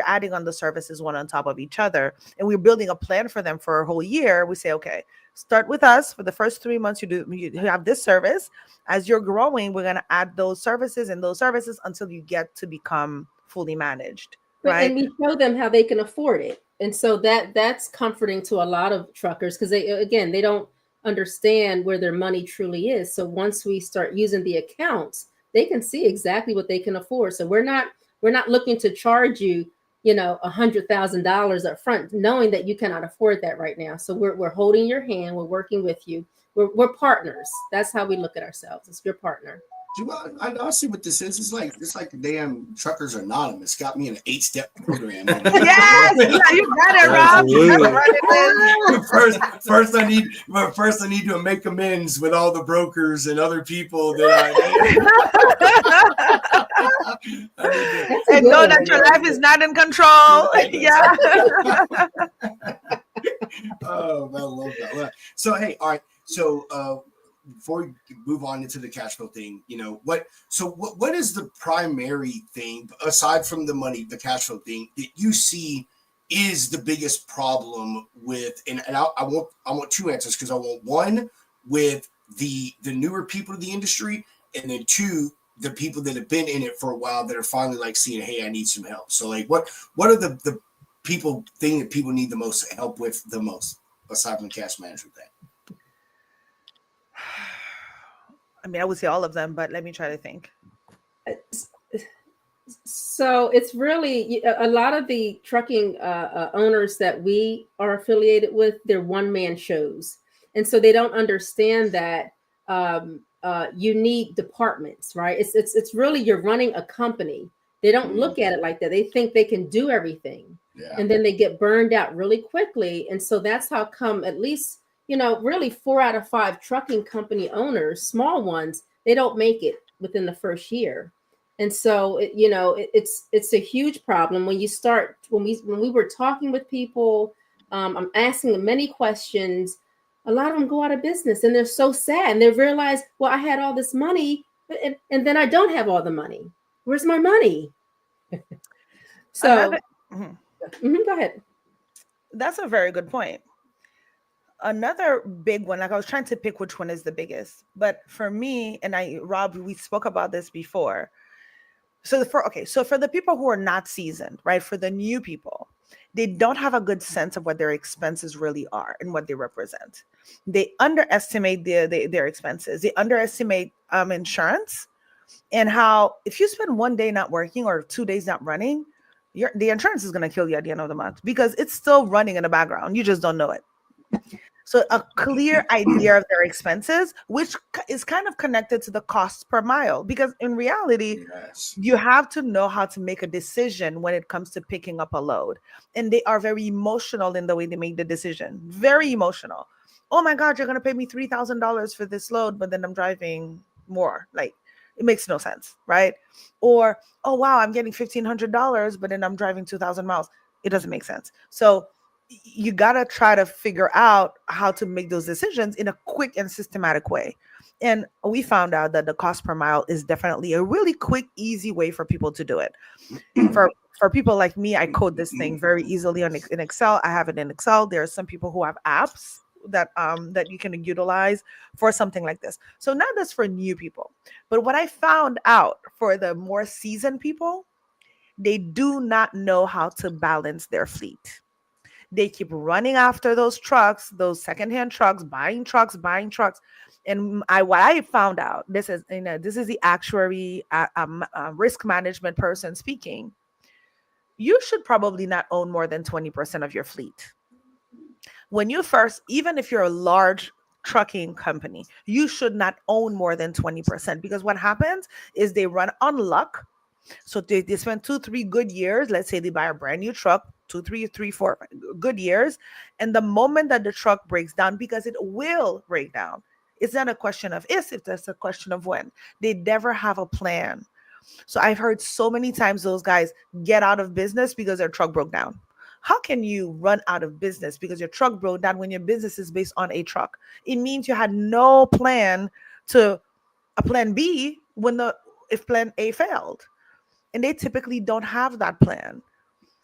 adding on the services one on top of each other. And we're building a plan for them for a whole year. We say, okay, start with us for the first 3 months. You have this service. As you're growing, we're going to add those services until you get to become fully managed. Right? And we show them how they can afford it. And so that's comforting to a lot of truckers because they don't understand where their money truly is. So once we start using the accounts, they can see exactly what they can afford. So we're not looking to charge you, $100,000 up front, knowing that you cannot afford that right now. So we're holding your hand, we're working with you. We're partners. That's how we look at ourselves. It's your partner. I see what this is. It's like the damn Truckers Anonymous got me in an 8-step program. Yes, you got it, Rob. First I need to make amends with all the brokers and other people that and know that your life is not in control. Yeah. Oh, I love that. So hey, all right. So before we move on into the cash flow thing, what is the primary thing aside from the money, the cash flow thing that you see is the biggest problem with, and I want 2 answers because I want 1 with the newer people of the industry, and then 2, the people that have been in it for a while that are finally like seeing, hey, I need some help. So like what are the thing that people need the most help with the most aside from the cash management thing? I mean, I would say all of them, but let me try to think. So it's really a lot of the trucking owners that we are affiliated with, they're one-man shows. And so they don't understand that you need departments, right? It's really, you're running a company. They don't look at it like that. They think they can do everything. Yeah. And then they get burned out really quickly. And so that's how come at least, really 4 out of 5 trucking company owners, small ones, they don't make it within the first year. And so, it's a huge problem when you start, when we were talking with people, I'm asking them many questions. A lot of them go out of business and they're so sad, and they realize, well, I had all this money, and then I don't have all the money. Where's my money? So, go ahead. That's a very good point. Another big one, like I was trying to pick which one is the biggest, but for me, and Rob, we spoke about this before. So for the people who are not seasoned, right? For the new people, they don't have a good sense of what their expenses really are and what they represent. They underestimate their expenses. They underestimate insurance, and how if you spend 1 day not working or 2 days not running, the insurance is going to kill you at the end of the month because it's still running in the background. You just don't know it. So a clear idea of their expenses, which is kind of connected to the cost per mile, because in reality, you have to know how to make a decision when it comes to picking up a load. And they are very emotional in the way they make the decision. Very emotional. Oh my God, you're going to pay me $3,000 for this load, but then I'm driving more. Like, it makes no sense, right? Or, oh wow, I'm getting $1,500, but then I'm driving 2,000 miles. It doesn't make sense. So you got to try to figure out how to make those decisions in a quick and systematic way. And we found out that the cost per mile is definitely a really quick, easy way for people to do it. For people like me, I code this thing very easily in Excel. I have it in Excel. There are some people who have apps that you can utilize for something like this. So not just for new people, but what I found out for the more seasoned people, they do not know how to balance their fleet. They keep running after those trucks, those secondhand trucks, buying trucks. And what I found out, this is the actuary, risk management person speaking. You should probably not own more than 20% of your fleet. When you first, even if you're a large trucking company, you should not own more than 20%, because what happens is they run on luck. So they spend 2-3 good years. Let's say they buy a brand new truck, 4 good years. And the moment that the truck breaks down, because it will break down, it's not a question of if, it's a question of when. They never have a plan. So I've heard so many times those guys get out of business because their truck broke down. How can you run out of business because your truck broke down when your business is based on a truck? It means you had no plan to a plan B if plan A failed. And they typically don't have that plan.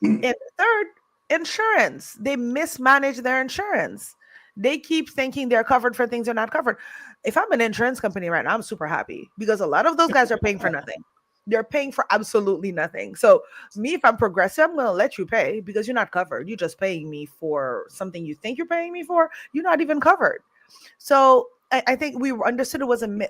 And third, insurance. They mismanage their insurance. They keep thinking they're covered for things they're not covered. If I'm an insurance company right now, I'm super happy because a lot of those guys are paying for nothing. They're paying for absolutely nothing. So me, if I'm Progressive, I'm going to let you pay because you're not covered. You're just paying me for something you think you're paying me for. You're not even covered. So I think we understood it was a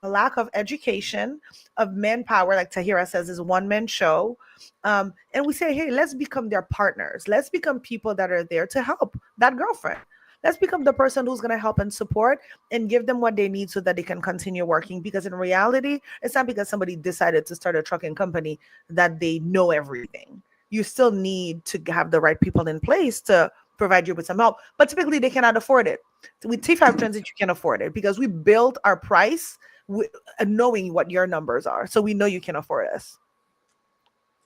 lack of education, of manpower, like Tahira says, is one man show. And we say, hey, let's become their partners. Let's become people that are there to help that girlfriend. Let's become the person who's going to help and support and give them what they need so that they can continue working. Because in reality, it's not because somebody decided to start a trucking company that they know everything. You still need to have the right people in place to provide you with some help, but typically they cannot afford it. With T5 Transit, you can afford it because we built our price knowing what your numbers are. So we know you can afford us.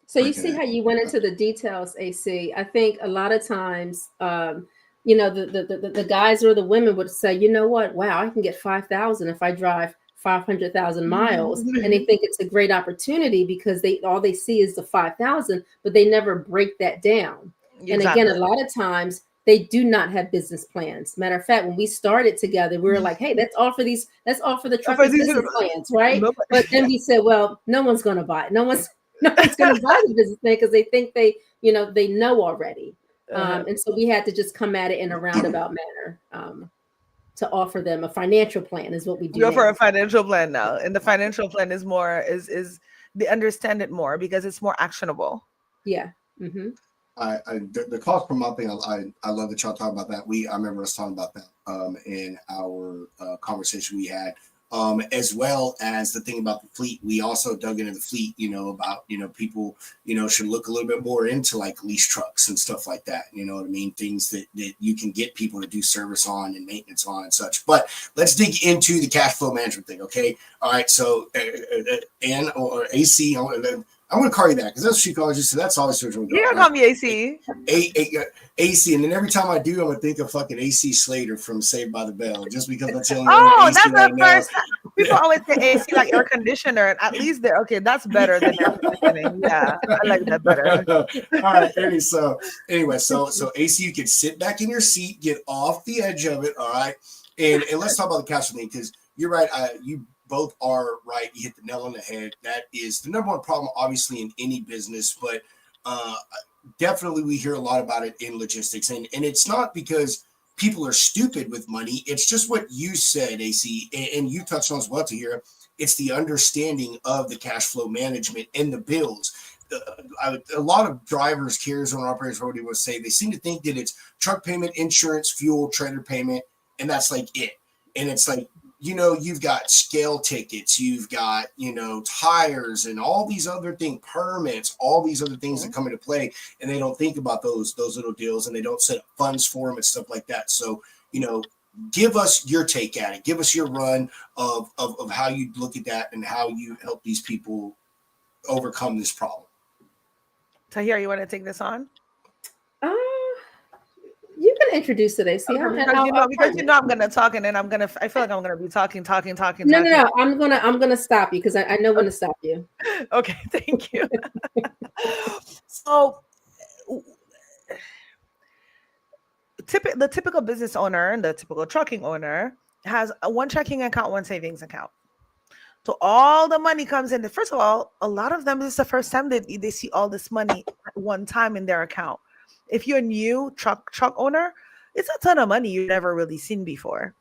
So you see how you went into the details, AC. I think a lot of times, the guys or the women would say, you know what? Wow, I can get 5,000 if I drive 500,000 miles. And they think it's a great opportunity because all they see is the 5,000, but they never break that down. Exactly. And again, a lot of times they do not have business plans. Matter of fact, when we started together, we were like, hey, let's offer the truckers business plans, right? But then we said, well, no one's going to buy it. No one's going to buy the business plan because they think they know already. And so we had to just come at it in a roundabout manner to offer them a financial plan is what we do. We offer a financial plan now. And the financial plan is more, is they understand it more because it's more actionable. Yeah. Mm-hmm. The cost per month thing, I love that y'all talk about that. I remember us talking about that in our conversation we had As well as the thing about the fleet. We also dug into the fleet, about, people, should look a little bit more into like lease trucks and stuff like that. You know what I mean? Things that you can get people to do service on and maintenance on and such. But let's dig into the cash flow management thing. Okay. All right. So, Ann or AC, I'm going to call you that because that's what she calls you. So that's always what we're You can call me AC. AC, and then every time I do, I'm gonna think of fucking AC Slater from Saved by the Bell, just because that's the only Oh, AC that's right the now. first time. People always say AC like air conditioner, and at least they're okay. That's better than air conditioning. Yeah, I like that better. All right, anyway, so AC, you can sit back in your seat, get off the edge of it. All right, and let's talk about the cash flow thing because you're right. You both are right. You hit the nail on the head. That is the number one problem, obviously, in any business, but definitely we hear a lot about it in logistics. And it's not because people are stupid with money. It's just what you said, AC, and you touched on as well to hear. It's the understanding of the cash flow management and the bills. A lot of drivers, carriers, and operators, what would say, they seem to think that it's truck payment, insurance, fuel, trailer payment, and that's like it. And it's like, you've got scale tickets, you've got, tires and all these other things, permits, all these other things that come into play. And they don't think about those little deals, and they don't set up funds for them and stuff like that. So, give us your take at it. Give us your run of how you look at that and how you help these people overcome this problem. Tahir, you want to take this on? You can introduce it, AC. Because I'm gonna talk, and then I feel like I'm gonna be talking. No. I'm gonna stop you because I know when to stop you. Okay, thank you. So, the typical business owner and the typical trucking owner has one checking account, one savings account. So all the money comes in. First of all, a lot of them, this is the first time that they see all this money at one time in their account. If you're a new truck owner, it's a ton of money you've never really seen before.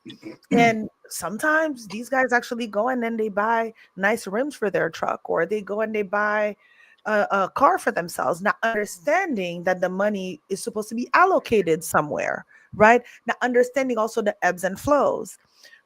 And sometimes these guys actually go and then they buy nice rims for their truck, or they go and they buy a car for themselves, not understanding that the money is supposed to be allocated somewhere, right? Not understanding also the ebbs and flows.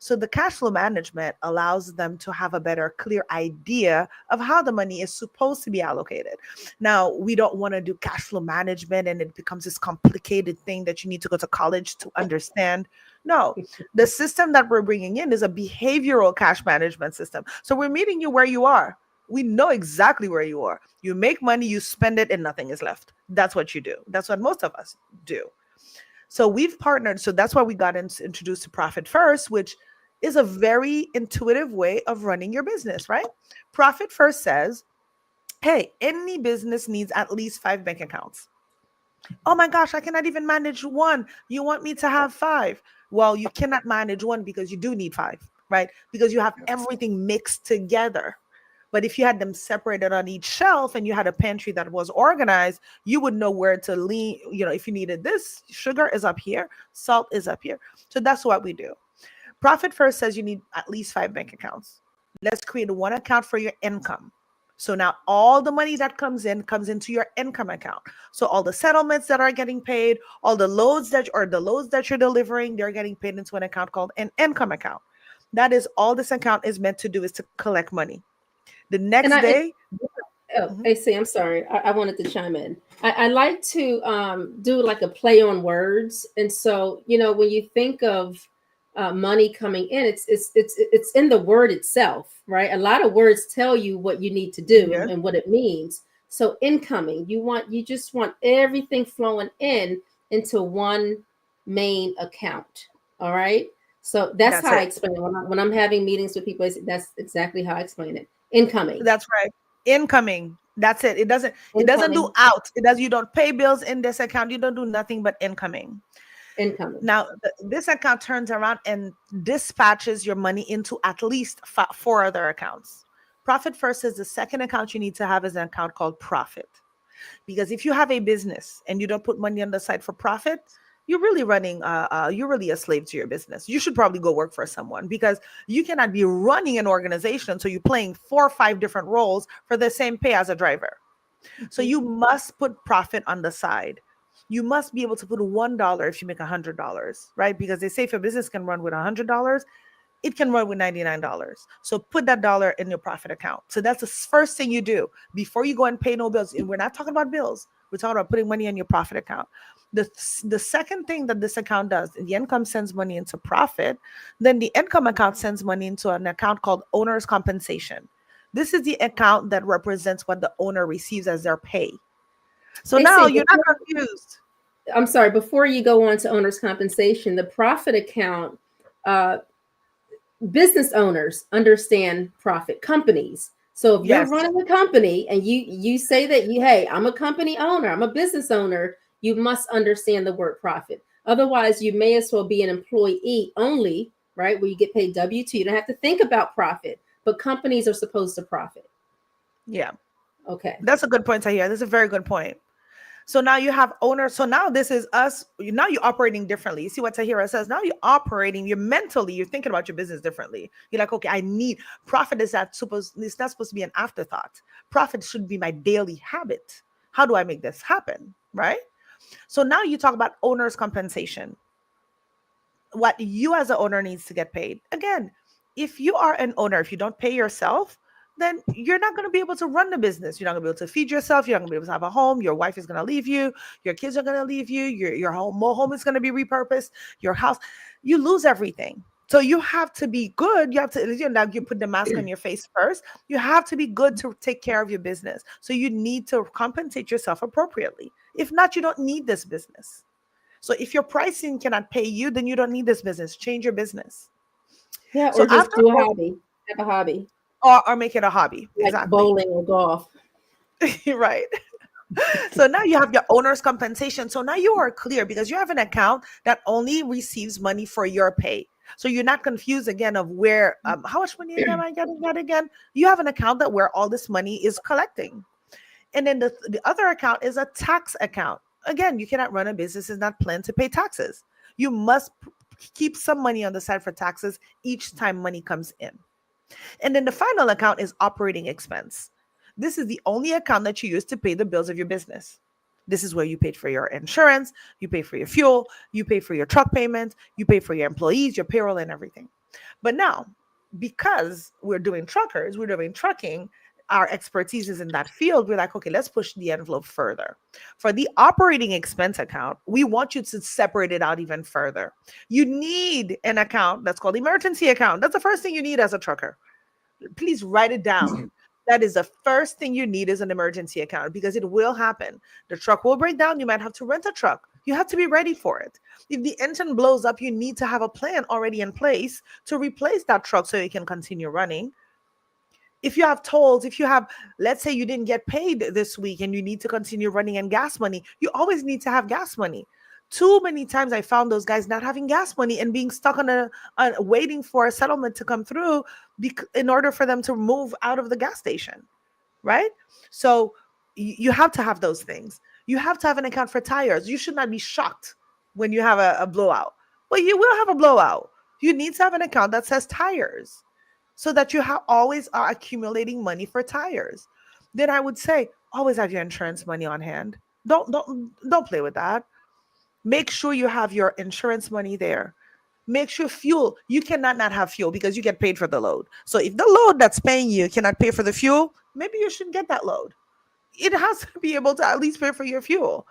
So the cash flow management allows them to have a better, clear idea of how the money is supposed to be allocated. Now, we don't want to do cash flow management and it becomes this complicated thing that you need to go to college to understand. No, the system that we're bringing in is a behavioral cash management system. So we're meeting you where you are. We know exactly where you are. You make money, you spend it, and nothing is left. That's what you do. That's what most of us do. So we've partnered. So that's why we got introduced to Profit First, which is a very intuitive way of running your business, right? Profit First says, hey, any business needs at least 5 bank accounts. Oh my gosh, I cannot even manage one. You want me to have 5? Well, you cannot manage one because you do need 5, right? Because you have everything mixed together. But if you had them separated on each shelf and you had a pantry that was organized, you would know where to lean. If you needed this, sugar is up here, salt is up here. So that's what we do. Profit First says you need at least 5 bank accounts. Let's create one account for your income. So now all the money that comes into your income account. So all the settlements that are getting paid, all the loads that you're delivering, they're getting paid into an account called an income account. That is all this account is meant to do, is to collect money. The next day. AC, I'm sorry. I wanted to chime in. I like to do like a play on words. And so, when you think of money coming in, it's in the word itself, right? A lot of words tell you what you need to do and what it means. So incoming, you just want everything flowing into one main account. All right. So that's how I explain it. When I'm having meetings with people, that's exactly how I explain it. Incoming. That's right. Incoming. That's it. It doesn't do out. You don't pay bills in this account. You don't do nothing but incoming. Now, this account turns around and dispatches your money into at least 4 other accounts. Profit First is the second account you need to have, is an account called Profit. Because if you have a business and you don't put money on the side for profit, you're really you're really a slave to your business. You should probably go work for someone, because you cannot be running an organization so you're playing 4 or 5 different roles for the same pay as a driver. So you must put profit on the side. You must be able to put $1 if you make $100, right? Because they say if a business can run with $100, it can run with $99. So put that dollar in your profit account. So that's the first thing you do before you go and pay no bills. And we're not talking about bills. We're talking about putting money in your profit account. The second thing that this account does, the income sends money into profit, then the income account sends money into an account called owner's compensation. This is the account that represents what the owner receives as their pay. So They now say you're not before, confused. I'm sorry, before you go on to owner's compensation, the profit account, business owners understand profit, companies. So if you're Yes. running a company and you say that hey, I'm a company owner, I'm a business owner, you must understand the word profit. Otherwise, you may as well be an employee only, right? Where you get paid W-2. You don't have to think about profit, but companies are supposed to profit. Yeah. Okay. That's a good point, Tahir. That's a very good point. So now you have owners. So now this is us. Now you're operating differently. You see what Tahira says? Now you're operating, you're mentally, you're thinking about your business differently. You're like, okay, I need profit is not supposed to be an afterthought. Profit should be my daily habit. How do I make this happen? Right? So now you talk about owner's compensation. What you as an owner needs to get paid. Again, if you are an owner, if you don't pay yourself, then you're not going to be able to run the business. You're not going to be able to feed yourself. You're not going to be able to have a home. Your wife is going to leave you. Your kids are going to leave you. Your home is going to be repurposed. Your house, you lose everything. So you have to be good. You have to, you put the mask on your face first. You have to be good to take care of your business. So you need to compensate yourself appropriately. If not, you don't need this business. So if your pricing cannot pay you, then you don't need this business. Change your business. Yeah, So or just after do a hobby. Have a hobby. or make it a hobby. Like Exactly. bowling or golf. Right. So now you have your owner's compensation. So now you are clear because you have an account that only receives money for your pay. So you're not confused again of where how much money am I getting that again? You have an account that where all this money is collecting. And then the other account is a tax account. Again, you cannot run a business and not plan to pay taxes. You must keep some money on the side for taxes each time money comes in. And then the final account is operating expense. This is the only account that you use to pay the bills of your business. This is where you pay for your insurance, you pay for your fuel, you pay for your truck payments, you pay for your employees, your payroll, and everything. But now, because we're doing trucking, our expertise is in that field. We're like, okay, let's push the envelope further. For the operating expense account, we want you to separate it out even further. You need an account that's called emergency account. That's the first thing you need as a trucker. Please write it down. That is the first thing you need is an emergency account because it will happen. The truck will break down. You might have to rent a truck. You have to be ready for it. If the engine blows up, you need to have a plan already in place to replace that truck so it can continue running. If you have tolls, let's say you didn't get paid this week and you need to continue running and gas money, you always need to have gas money. Too many times I found those guys not having gas money and being stuck on waiting for a settlement to come through in order for them to move out of the gas station, right? So you have to have those things. You have to have an account for tires. You should not be shocked when you have a blowout. Well, you will have a blowout. You need to have an account that says tires so that you always are accumulating money for tires. Then I would say always have your insurance money on hand. Don't play with that. Make sure you have your insurance money there. Make sure fuel, you cannot not have fuel because you get paid for the load. So if the load that's paying you cannot pay for the fuel, maybe you shouldn't get that load. It has to be able to at least pay for your fuel.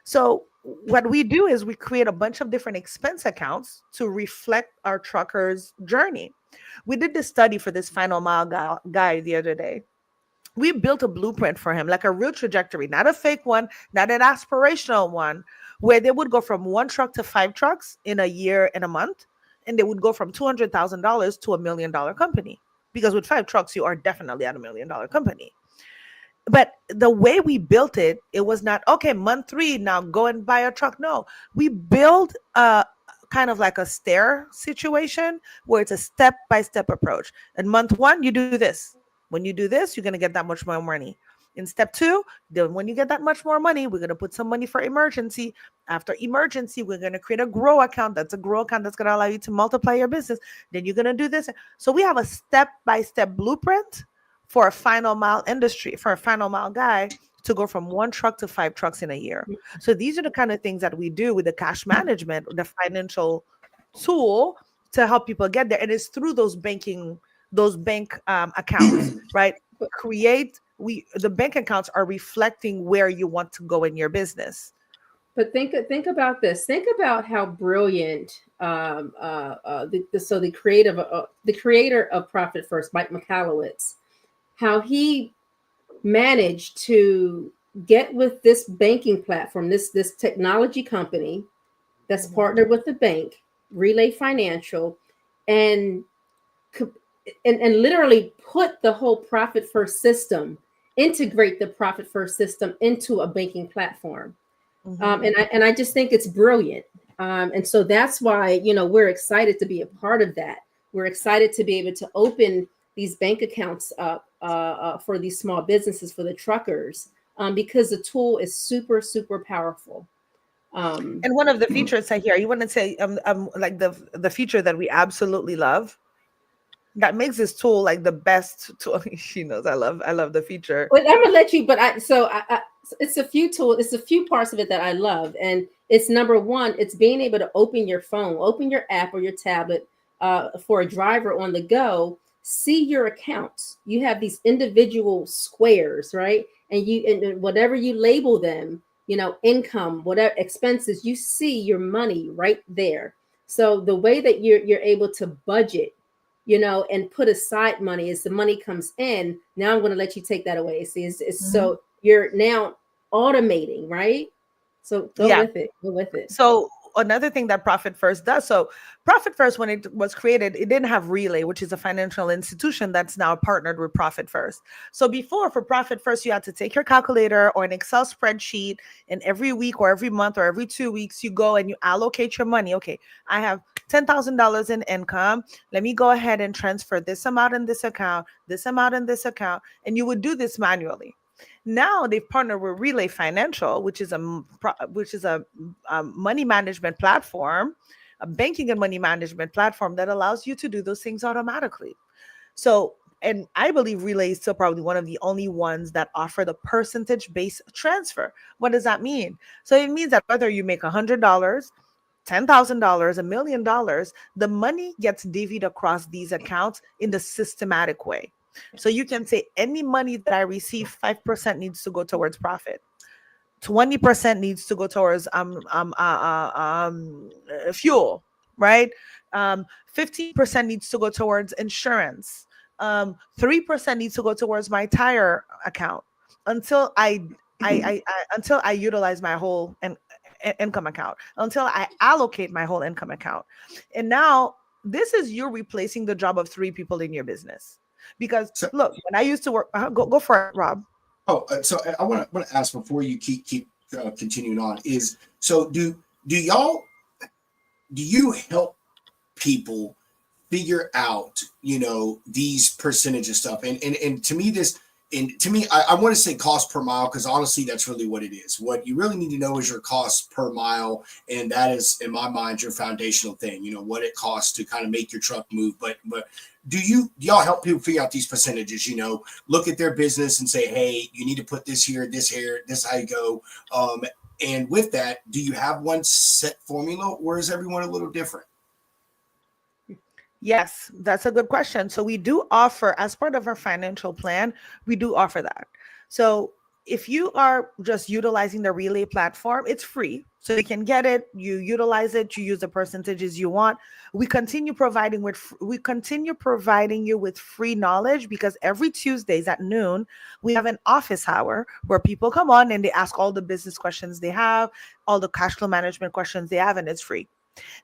So what we do is we create a bunch of different expense accounts to reflect our trucker's journey. We did this study for this final mile guy the other day. We built a blueprint for him, like a real trajectory, not a fake one, not an aspirational one, where they would go from one truck to 5 trucks in a year and a month, and they would go from $200,000 to $1 million company. Because with 5 trucks, you are definitely at $1 million company. But the way we built it, it was not okay. Month 3, now go and buy a truck. No, we build a kind of like a stair situation where it's a step-by-step approach. In month 1, you do this. When you do this, you're going to get that much more money. In step 2, then when you get that much more money, we're going to put some money for emergency. After emergency, we're going to create a grow account. That's a grow account that's going to allow you to multiply your business. Then you're going to do this. So we have a step-by-step blueprint for a final mile industry, for a final mile guy to go from 1 truck to 5 trucks in a year. So these are the kind of things that we do with the cash management, the financial tool to help people get there. And it's through those bank accounts, right? The bank accounts are reflecting where you want to go in your business. But think about this. Think about how brilliant the creator of Profit First, Mike McAllowitz, how he managed to get with this banking platform, this technology company that's partnered with the bank, Relay Financial, and literally put the whole Profit First system, integrate the Profit First system into a banking platform. And I just think it's brilliant. And so that's why, we're excited to be a part of that. We're excited to be able to open these bank accounts up for these small businesses, for the truckers, because the tool is super, super powerful. And one of the features I hear, you want to say like the feature that we absolutely love, that makes this tool like the best tool. She knows I love the feature. Well, I'm gonna let you, but it's a few tools, it's a few parts of it that I love. And it's number one, it's being able to open your phone, open your app or your tablet for a driver on the go, see your accounts. You have these individual squares, right? And whatever you label them, income, whatever expenses, you see your money right there. So the way that you're able to budget, and put aside money as the money comes in. Now I'm going to let you take that away. See, so you're now automating, right? So go with it. So another thing that Profit First does. So Profit First, when it was created, it didn't have Relay, which is a financial institution that's now partnered with Profit First. So before, for Profit First, you had to take your calculator or an Excel spreadsheet, and every week or every month or every 2 weeks, you go and you allocate your money. Okay, I have $10,000 in income. Let me go ahead and transfer this amount in this account, this amount in this account. And you would do this manually. Now they've partnered with Relay Financial, which is a money management platform, a banking and money management platform that allows you to do those things automatically. So, and I believe Relay is still probably one of the only ones that offer the percentage-based transfer. What does that mean? So it means that whether you make $100, $10,000, $1 million, the money gets divvied across these accounts in the systematic way. So you can say any money that I receive, 5% needs to go towards profit. 20% needs to go towards fuel, right? 15% needs to go towards insurance. 3% needs to go towards my tire account until until I utilize my whole income account, until I allocate my whole income account. And now this is you replacing the job of 3 people in your business. Because look, when I used to work, go for it, Rob. So I want to ask before you keep continuing on, is so do you help people figure out these percentage of stuff, and to me I want to say cost per mile, because honestly that's really what it is. What you really need to know is your cost per mile, and that is in my mind your foundational thing, what it costs to kind of make your truck move. But do y'all help people figure out these percentages, look at their business and say, hey, you need to put this here, this is how you go, and with that, do you have one set formula, or is everyone a little different? Yes, that's a good question. So we do offer, as part of our financial plan, we do offer that. So if you are just utilizing the Relay platform, it's free. So you can get it, you utilize it, you use the percentages you want. We continue providing you with free knowledge, because every Tuesdays at noon, we have an office hour where people come on and they ask all the business questions they have, all the cash flow management questions they have, and it's free.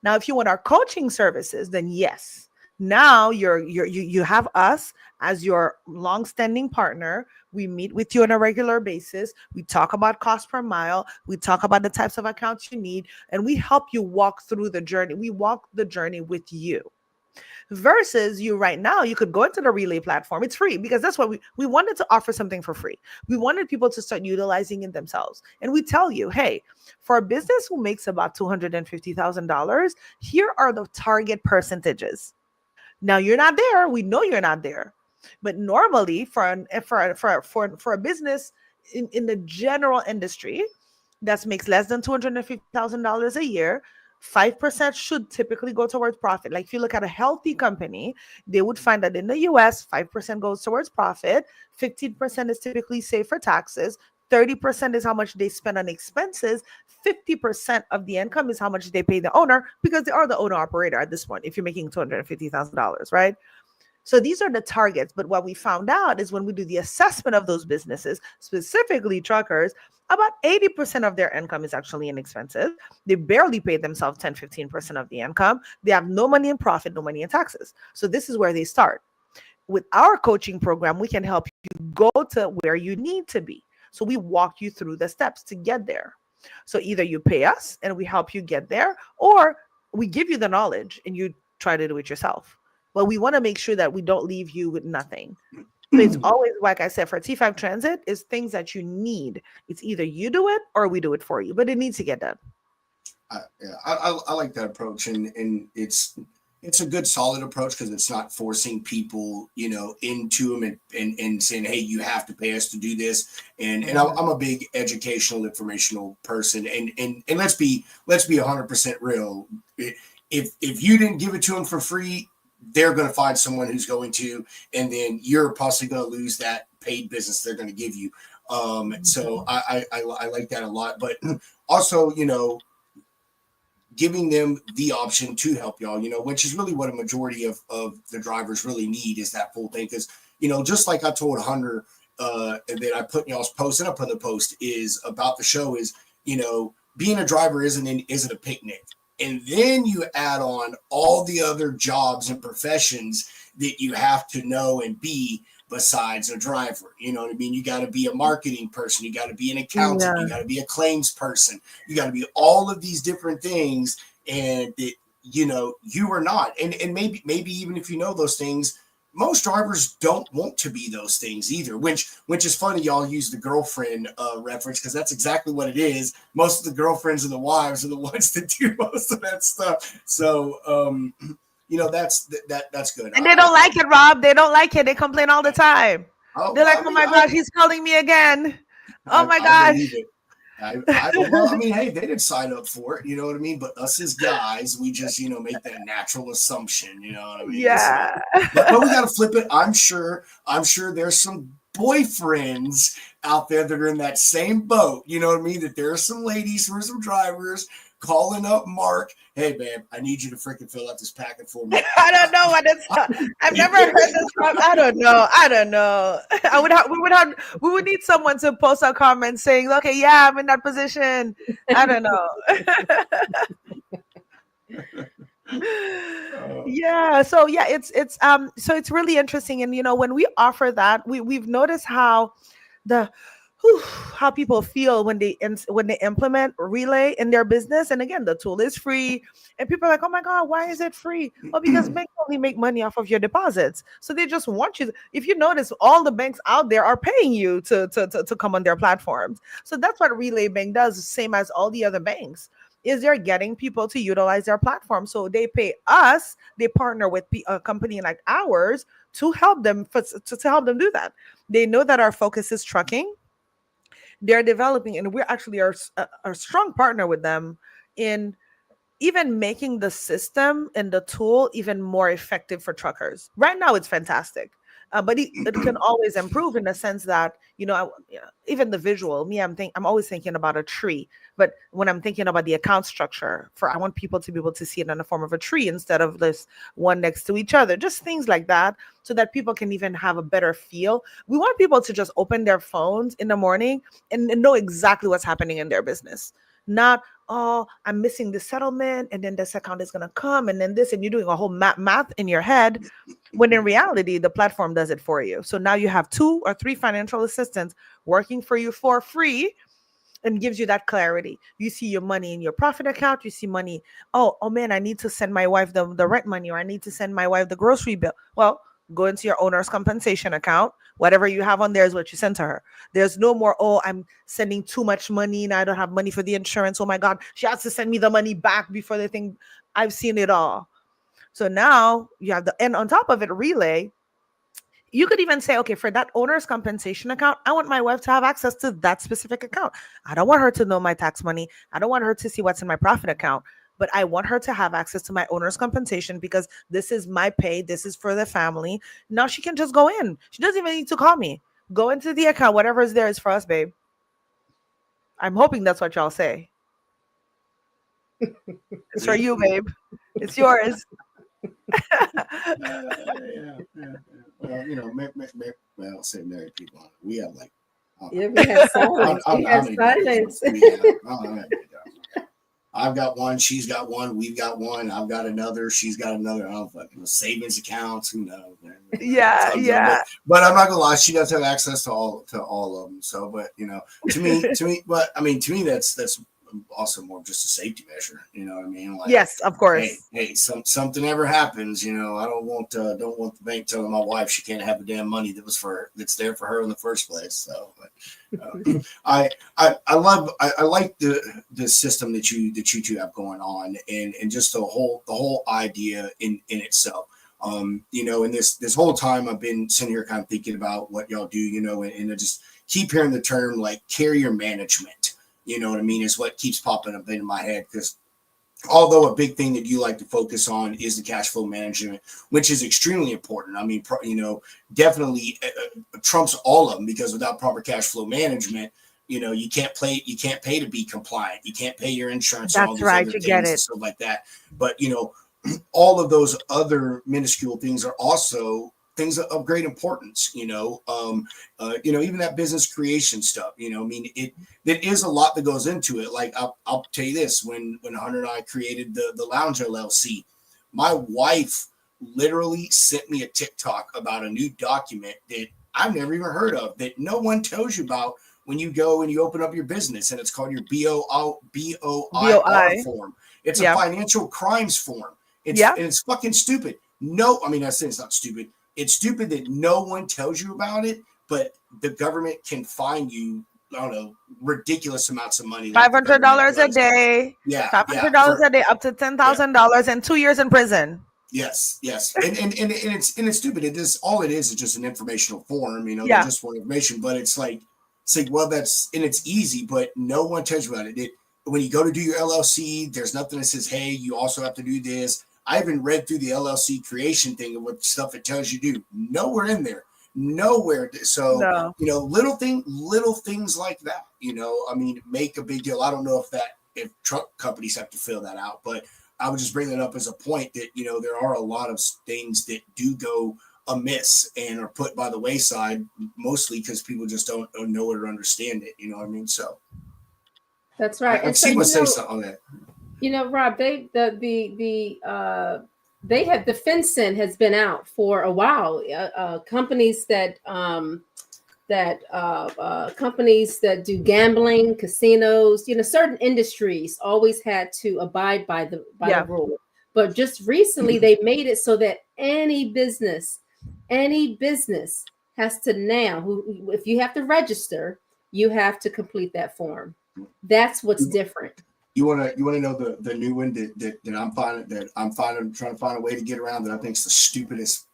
Now, if you want our coaching services, then yes. Now you have us as your long-standing partner. We meet with you on a regular basis. We talk about cost per mile. We talk about the types of accounts you need, and we help you walk through the journey. We walk the journey with you. Versus you right now, you could go into the Relay platform. It's free, because that's what we wanted to offer, something for free. We wanted people to start utilizing it themselves. And we tell you, hey, for a business who makes about $250,000, here are the target percentages. Now you're not there. We know you're not there. But normally for a business in the general industry that makes less than $250,000 a year, 5% should typically go towards profit. Like if you look at a healthy company, they would find that in the US, 5% goes towards profit, 15% is typically saved for taxes, 30% is how much they spend on expenses, 50% of the income is how much they pay the owner, because they are the owner operator at this point if you're making $250,000, right? So these are the targets. But what we found out is when we do the assessment of those businesses, specifically truckers, about 80% of their income is actually in expenses. They barely pay themselves 10, 15% of the income. They have no money in profit, no money in taxes. So this is where they start. With our coaching program, we can help you go to where you need to be. So we walk you through the steps to get there. So either you pay us and we help you get there, or we give you the knowledge and you try to do it yourself. But we want to make sure that we don't leave you with nothing. So it's always, like I said, for T5 Transit, is things that you need. It's either you do it or we do it for you, but it needs to get done. I like that approach, and it's a good solid approach because it's not forcing people, into them and saying, hey, you have to pay us to do this. And I'm a big educational, informational person, and let's be 100% real. If you didn't give it to them for free, they're going to find someone who's going to, and then you're possibly going to lose that paid business they're going to give you. So I like that a lot, but also, giving them the option to help y'all, which is really what a majority of the drivers really need, is that full thing. Because, just like I told Hunter that I put in y'all's post, and I put the post is about the show is, being a driver isn't a picnic. And then you add on all the other jobs and professions that you have to know and be besides a driver. You know what I mean? You got to be a marketing person. You got to be an accountant. You got to be a claims person. You got to be all of these different things. And that, you are not. And maybe even if you know those things, most drivers don't want to be those things either, which is funny. Y'all use the girlfriend reference because that's exactly what it is. Most of the girlfriends and the wives are the ones that do most of that stuff. So, that's good. And they don't like it, Rob. They don't like it. They complain all the time. They're like, oh my gosh, he's calling me again. Oh my gosh. Hey, they didn't sign up for it, you know what I mean? But us as guys, we just, make that natural assumption, you know what I mean? Yeah. So, but we got to flip it. I'm sure there's some boyfriends out there that are in that same boat, you know what I mean? That there are some ladies or some drivers calling up Mark. Hey, babe, I need you to freaking fill out this packet for me. I don't know what it's. I've never heard this from. I don't know. We would need someone to post a comment saying, "Okay, yeah, I'm in that position." I don't know. Yeah. So yeah, it's really interesting, and when we offer that, we've noticed how people feel when they implement Relay in their business. And again, the tool is free, and people are like, oh my god, why is it free? Well, because banks only make money off of your deposits, so they just want you if you notice, all the banks out there are paying you to come on their platforms. So that's what Relay Bank does, same as all the other banks, is they're getting people to utilize their platform. So they pay us, they partner with a company like ours to help them to help them do that. They know that our focus is trucking. They're developing, and we're actually a strong partner with them in even making the system and the tool even more effective for truckers. Right now, it's fantastic. But it can always improve in the sense that, even the visual, I'm always thinking about a tree. But when I'm thinking about the account structure, I want people to be able to see it in the form of a tree instead of this one next to each other, just things like that, so that people can even have a better feel. We want people to just open their phones in the morning and know exactly what's happening in their business. Not, oh, I'm missing the settlement, and then this account is going to come, and then this, and you're doing a whole math in your head, when in reality, the platform does it for you. So now you have 2 or 3 financial assistants working for you for free, and gives you that clarity. You see your money in your profit account. You see money. Oh man, I need to send my wife the rent money, or I need to send my wife the grocery bill. Well, go into your owner's compensation account. Whatever you have on there is what you send to her. There's no more, oh, I'm sending too much money and I don't have money for the insurance. Oh my God, she has to send me the money back before the thing. I've seen it all. So now you have and on top of it, Relay. You could even say, okay, for that owner's compensation account, I want my wife to have access to that specific account. I don't want her to know my tax money. I don't want her to see what's in my profit account. but I want her to have access to my owner's compensation because this is my pay. This is for the family. Now she can just go in. She doesn't even need to call me. Go into the account. Whatever is there is for us, babe. I'm hoping that's what y'all say. It's for you, babe. It's yours. Yeah. Well, well, say married people. We have like, Yeah, we have silence. I don't We know how have many silence. we have. I don't know how many I've got one, she's got one, we've got one, I've got another, she's got another. I don't fucking know, savings accounts, who knows, man. Yeah, Tons of them. yeah. But I'm not gonna lie, she does have access to all of them. So, but to me, but I mean, to me, that's also more just a safety measure. You know what I mean? Like, Yes, of course. hey, something ever happens, I don't want the bank telling my wife she can't have the damn money that's there for her in the first place. So, but, I like the system that you two have going on, and just the whole idea in itself. In this whole time I've been sitting here kind of thinking about what y'all do, and I just keep hearing the term like carrier management. You know what I mean? Is what keeps popping up in my head, because although a big thing that you like to focus on is the cash flow management, which is extremely important. I mean, definitely trumps all of them, because without proper cash flow management, you can't pay to be compliant. You can't pay your insurance and all That's these right. other You things get and it. stuff like that. But, all of those other minuscule things are also things of great importance, even that business creation stuff, I mean, there is a lot that goes into it. Like I'll tell you this, when Hunter and I created the Lounge LLC, my wife literally sent me a TikTok about a new document that I've never even heard of, that no one tells you about when you go and you open up your business, and it's called your BOIR BOI. form. It's Yeah. a financial crimes form. Yeah. It's fucking stupid. No, I mean, I say it's not stupid. It's stupid that no one tells you about it, but the government can fine you, I don't know, ridiculous amounts of money. Like the government $500 a does. day. Yeah, $500 a day, up to $10,000, and 2 years in prison. Yes. And it's stupid. All it is just an informational form, they Yeah. just want information, but it's like, well, it's easy, but no one tells you about it. When you go to do your LLC, there's nothing that says, hey, you also have to do this. I even read through the LLC creation thing and what stuff it tells you to do. Nowhere in there. Nowhere. So, No. little things like that, I mean, make a big deal. I don't know if truck companies have to fill that out, but I would just bring that up as a point that, there are a lot of things that do go amiss and are put by the wayside, mostly because people just don't know it or understand it. You know what I mean? So That's right. I've seen what say something on that. Rob, they have the FinCEN has been out for a while. Companies that companies that do gambling, casinos, certain industries always had to abide by the rule. But just recently, they made it so that any business has to now, if you have to register, you have to complete that form. That's what's different. You want to know the new one that I'm trying to find a way to get around, that I think is the stupidest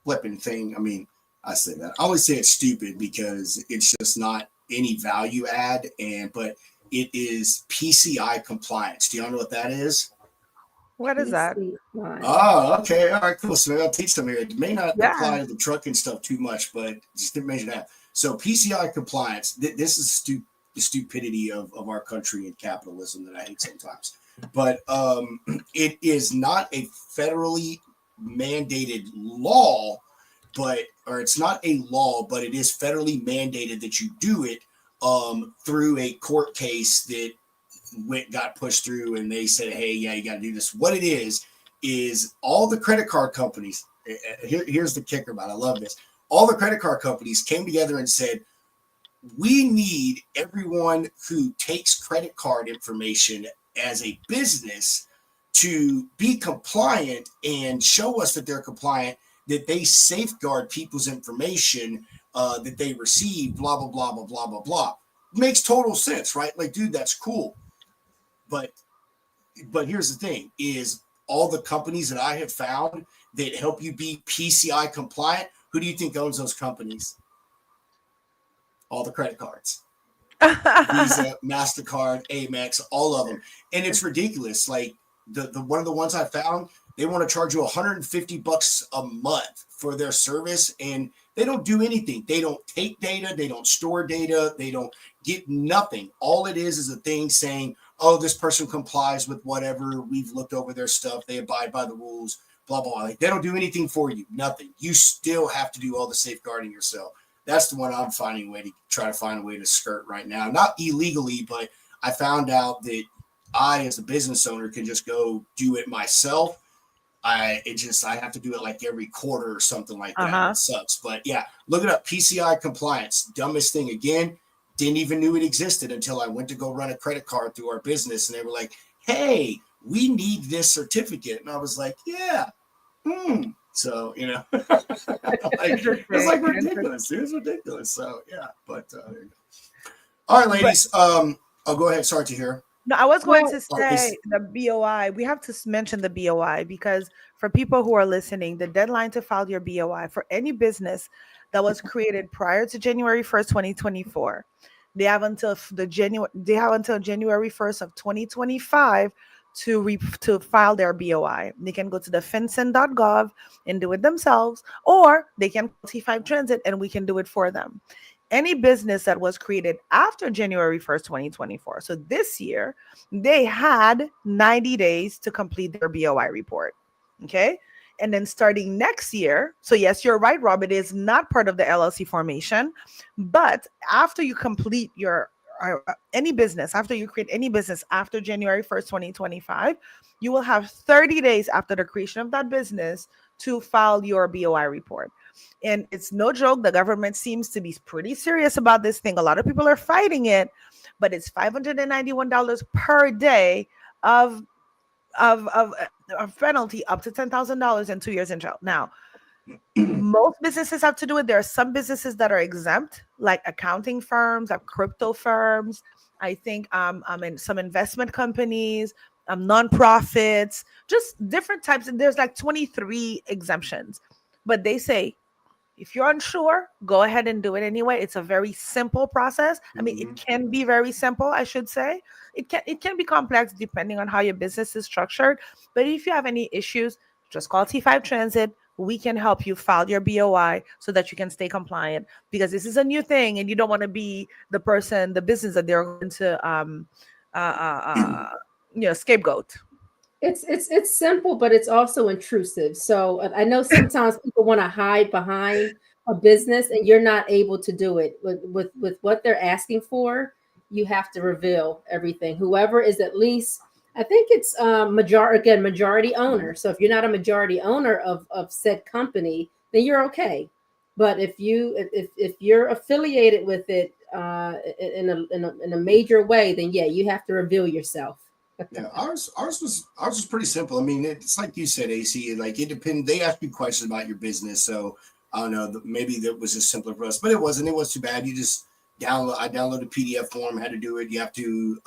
flipping thing. I mean, I say that. I always say it's stupid because it's just not any value add, but it is PCI compliance. Do y'all know what that is? What is that? Oh, okay. All right, cool. So maybe I'll teach them here. It may not apply to the trucking stuff too much, but just to mention that. So PCI compliance, this is the stupidity of our country and capitalism that I hate sometimes. But it is not a federally mandated law, or it's not a law, but it is federally mandated that you do it through a court case that got pushed through, and they said, hey, yeah, you got to do this. What it is all the credit card companies, here's the kicker about it. I love this. All the credit card companies came together and said, we need everyone who takes credit card information as a business to be compliant and show us that they're compliant, that they safeguard people's information that they receive, blah, blah, blah, blah, blah, blah, blah. Makes total sense, right? Like, dude, that's cool. But here's the thing, is all the companies that I have found that help you be PCI compliant, who do you think owns those companies? All the credit cards. Visa, MasterCard, Amex, all of them. And it's ridiculous. Like, the one of the ones I found, they want to charge you $150 a month for their service, and they don't do anything. They don't take data, they don't store data, they don't get nothing. All it is a thing saying, oh, this person complies with whatever, we've looked over their stuff, they abide by the rules, blah blah. Like, they don't do anything for you, nothing. You still have to do all the safeguarding yourself. That's the one I'm finding a way to try to find a way to skirt right now. Not illegally, but I found out that I, as a business owner, can just go do it myself. I have to do it like every quarter or something like that. It sucks. But yeah, look it up. PCI compliance, dumbest thing. Again, didn't even knew it existed until I went to go run a credit card through our business, and they were like, hey, we need this certificate. And I was like, yeah. So, you know, it's like ridiculous. It was ridiculous. So yeah, but there you go. All right, ladies. Oh, go ahead. Sorry to hear. No, I was going to say the BOI. We have to mention the BOI because for people who are listening, the deadline to file your BOI for any business that was created prior to January 1st, 2024, they have until January 1st of 2025 to file their BOI. They can go to the FinCEN.gov and do it themselves, or they can call T5 Transit and we can do it for them. Any business that was created after January 1st, 2024. So this year, they had 90 days to complete their BOI report. Okay. And then starting next year, so yes, you're right, Rob, it is not part of the LLC formation, but after you complete your any business, after you create any business after January 1st, 2025, you will have 30 days after the creation of that business to file your BOI report. And it's no joke. The government seems to be pretty serious about this thing. A lot of people are fighting it, but it's $591 per day of penalty up to $10,000 and 2 years in jail. Now, most businesses have to do it. There are some businesses that are exempt, like accounting firms, like crypto firms. I think in some investment companies, nonprofits, just different types. And there's like 23 exemptions. But they say, if you're unsure, go ahead and do it anyway. It's a very simple process. I mean, it can be very simple, I should say. It can be complex depending on how your business is structured. But if you have any issues, just call T5 Transit. We can help you file your BOI so that you can stay compliant, because this is a new thing and you don't want to be the business that they're going to scapegoat. It's simple, but it's also intrusive. So I know sometimes people want to hide behind a business, and you're not able to do it with what they're asking for. You have to reveal everything. Whoever is at least, I think it's majority owner. So if you're not a majority owner of said company, then you're okay. But if you're affiliated with it in a major way, then yeah, you have to reveal yourself. Yeah, ours was pretty simple. I mean, it's like you said, AC. Like, it depends. They ask you questions about your business, so I don't know. Maybe that was just simpler for us, but it wasn't. It was too bad. You just download. I downloaded a PDF form. Had to do it. You have to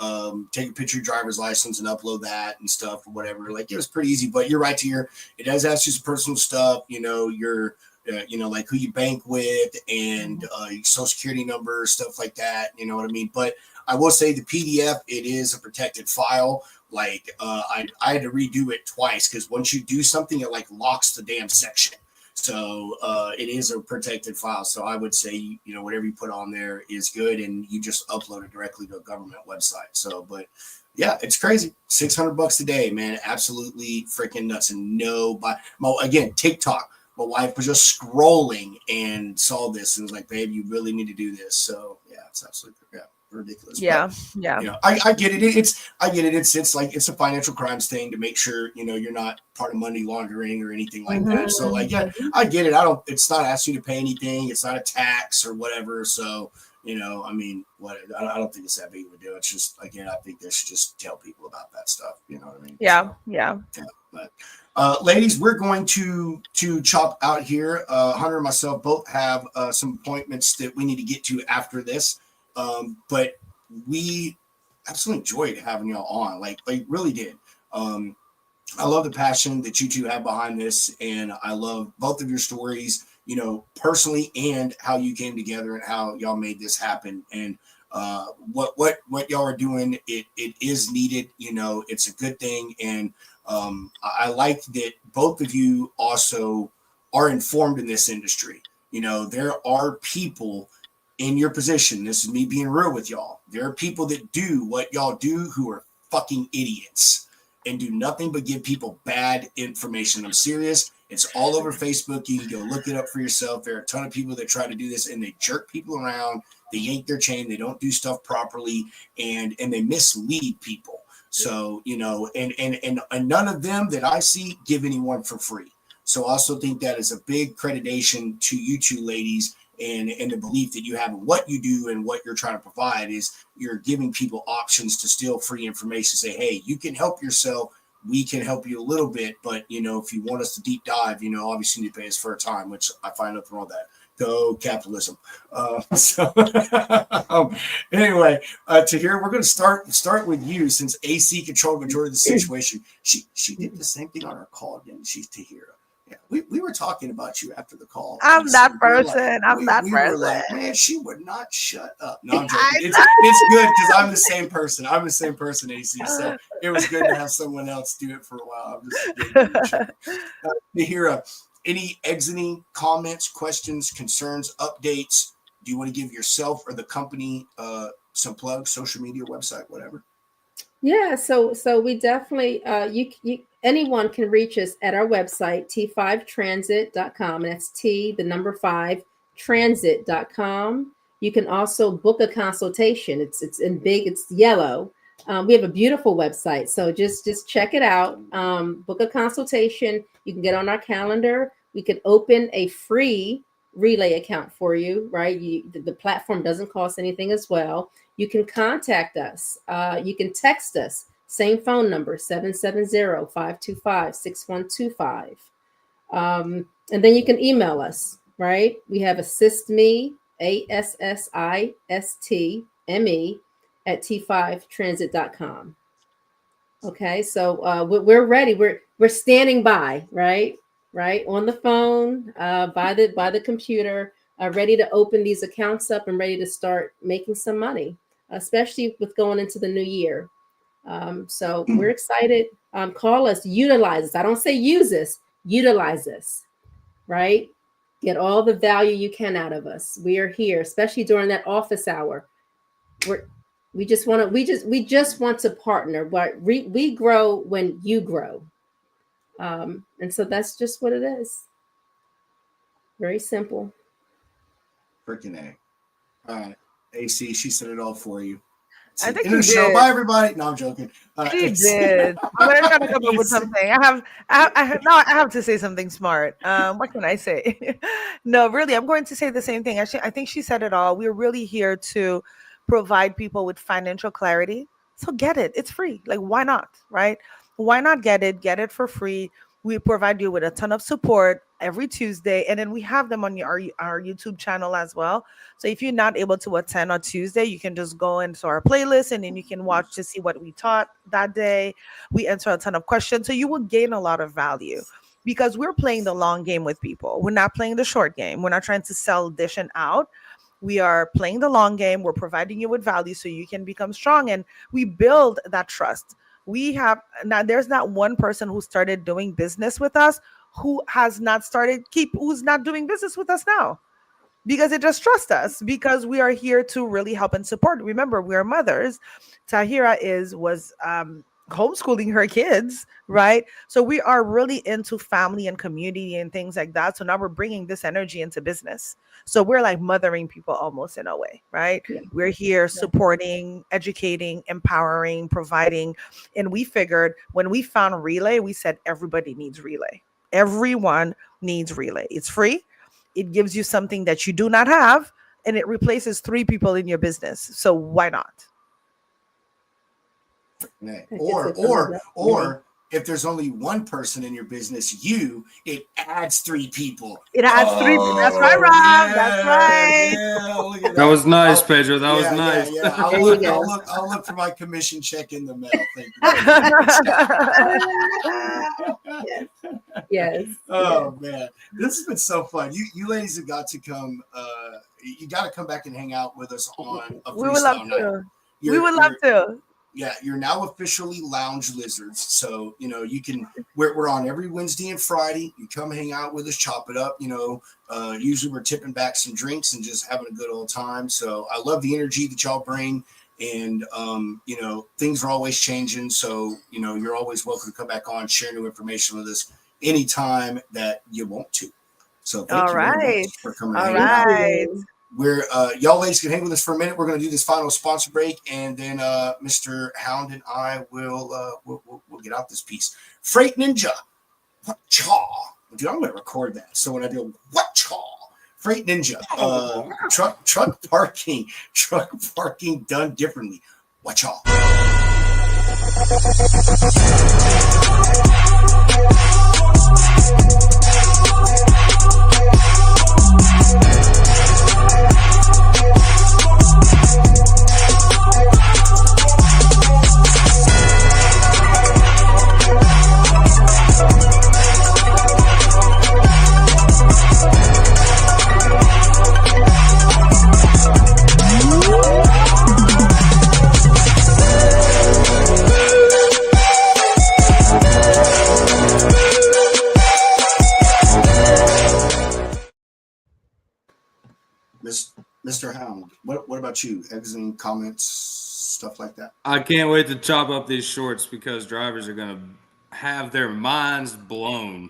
take a picture of your driver's license and upload that and stuff or whatever. Like, it was pretty easy. But you're right here. It does ask you some personal stuff. You know, your like who you bank with and your social security number, stuff like that. You know what I mean? But I will say the PDF, it is a protected file. Like I had to redo it twice because once you do something, it like locks the damn section. So it is a protected file. So I would say, whatever you put on there is good, and you just upload it directly to a government website. So, but yeah, it's crazy. $600 a day, man. Absolutely freaking nuts. And again, TikTok. My wife was just scrolling and saw this and was like, babe, you really need to do this. So yeah, it's absolutely ridiculous. Yeah. I get it. I get it. It's like, it's a financial crimes thing to make sure, you're not part of money laundering or anything like that. So like, yeah, I get it. It's not asking you to pay anything. It's not a tax or whatever. So, I mean, I don't think it's that big of a deal. It's just, again, I think they should just tell people about that stuff. You know what I mean? Yeah. But ladies, we're going to chop out here. Hunter and myself both have some appointments that we need to get to after this. But we absolutely enjoyed having y'all on. Like really did. I love the passion that you two have behind this, and I love both of your stories, personally, and how you came together and how y'all made this happen. And what y'all are doing. It is needed. It's a good thing, and I like that both of you also are informed in this industry. There are people in your position. This is me being real with y'all. There are people that do what y'all do who are fucking idiots and do nothing but give people bad information. I'm serious. It's all over Facebook. You can go look it up for yourself. There are a ton of people that try to do this, and they jerk people around. They yank their chain. They don't do stuff properly, and they mislead people. So, and none of them that I see give anyone for free. So I also think that is a big accreditation to you two ladies, and the belief that you have in what you do and what you're trying to provide is you're giving people options to steal free information. Say, hey, you can help yourself. We can help you a little bit, but if you want us to deep dive, obviously you need to pay us for our time, which I find nothing wrong with that. Go capitalism. Anyway, Tahir, we're going to start with you, since AC controlled the majority of the situation. She did the same thing on our call, didn't she, Tahir? Yeah, we were talking about you after the call. I'm that person. We were like, man, she would not shut up. No, I'm joking. It's good because I'm the same person. I'm the same person, AC. So it was good to have someone else do it for a while. I'm just Tahira, any exiting comments, questions, concerns, updates? Do you want to give yourself or the company some plugs, social media, website, whatever? Yeah, so we definitely anyone can reach us at our website, t5transit.com, and that's t5transit.com. You can also book a consultation. It's in big, it's yellow. We have a beautiful website, so just check it out. Book a consultation. You can get on our calendar. We can open a free relay account for you, right? The platform doesn't cost anything as well. You can contact us. You can text us. Same phone number, 770-525-6125. And then you can email us, right? We have Assistme, ASSISTME, at t5transit.com. Okay, so we're ready. We're standing by, right, on the phone, by the computer, ready to open these accounts up and ready to start making some money, especially with going into the new year. So we're excited. Call us, utilize us. I don't say use us, utilize us, right? Get all the value you can out of us. We are here, especially during that office hour. We just want to partner. But we grow when you grow. And so that's just what it is. Very simple. Freaking A. All right. AC, she said it all for you. I think in the show. Bye, everybody. No, I'm joking. She did. I'm gonna try to come up with something. I have to say something smart. What can I say? No, really, I'm going to say the same thing. Actually, I think she said it all. We're really here to provide people with financial clarity. So get it. It's free. Like, why not? Right? Why not get it? Get it for free. We provide you with a ton of support every Tuesday, and then we have them on our YouTube channel as well. So if you're not able to attend on Tuesday, you can just go into our playlist and then you can watch to see what we taught that day. We answer a ton of questions, so you will gain a lot of value because we're playing the long game with people. We're not playing the short game. We're not trying to sell dish and out. We are playing the long game. We're providing you with value so you can become strong, and we build that trust. We have now, there's not one person who started doing business with us who's not doing business with us now, because they just trust us, because we are here to really help and support. Remember, we are mothers. Tahira was homeschooling her kids, right? So we are really into family and community and things like that. So now we're bringing this energy into business. So we're like mothering people almost in a way, right? Yeah. We're here supporting, educating, empowering, providing. And we figured when we found Relay, we said everybody needs Relay. Everyone needs Relay. It's free. It gives you something that you do not have, and it replaces 3 people in your business. So why not? Or if there's only one person in your business, it adds 3 people. It adds 3 people. That's right, Rob. Yeah, that's right. Yeah, look at that was nice, Pedro. That was nice. Yeah. I'll look for my commission check in the mail. Thank you. Yes. Oh man, this has been so fun. You ladies have got to come. You got to come back and hang out with us on a We would love freestyle night. to. We would love to. Yeah, you're now officially Lounge Lizards. So, you can, we're on every Wednesday and Friday. You come hang out with us, chop it up. Usually we're tipping back some drinks and just having a good old time. So I love the energy that y'all bring. And, things are always changing. So, you're always welcome to come back on, share new information with us anytime that you want to. So thank you very much for coming All and hanging out. right. We're y'all ladies can hang with us for a minute. We're going to do this final sponsor break, and then Mr. Hound and I will we'll get out this piece. Freight Ninja, what chaw? Dude, I'm going to record that. So when I do what chaw, Freight Ninja, truck parking done differently. What chaw? Mr. Hound, what about you? Exiting comments, stuff like that? I can't wait to chop up these shorts because drivers are going to have their minds blown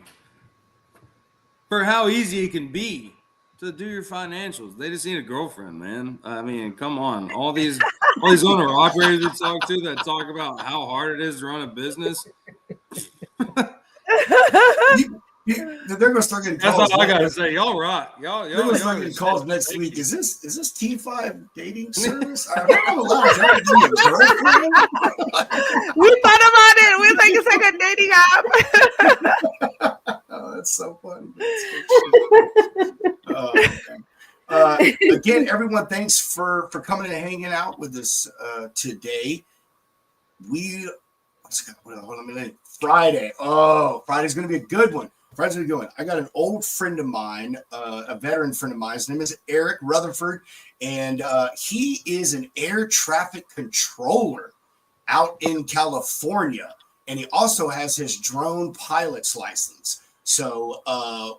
for how easy it can be to do your financials. They just need a girlfriend, man. I mean, come on. All these owner operators we talk to that talk about how hard it is to run a business. They're going to start getting calls. That's all I got to say. Y'all rock. Y'all they're going to start getting calls next week. Is this T5 dating service? I'm not allowed to be a girlfriend. We thought about it. We think it's like a dating app. Oh, that's so funny. Again, everyone, thanks for coming and hanging out with us today. Friday. Oh, Friday's going to be a good one. I got an old friend of mine, a veteran friend of mine. His name is Eric Rutherford, and he is an air traffic controller out in California, and he also has his drone pilot's license. So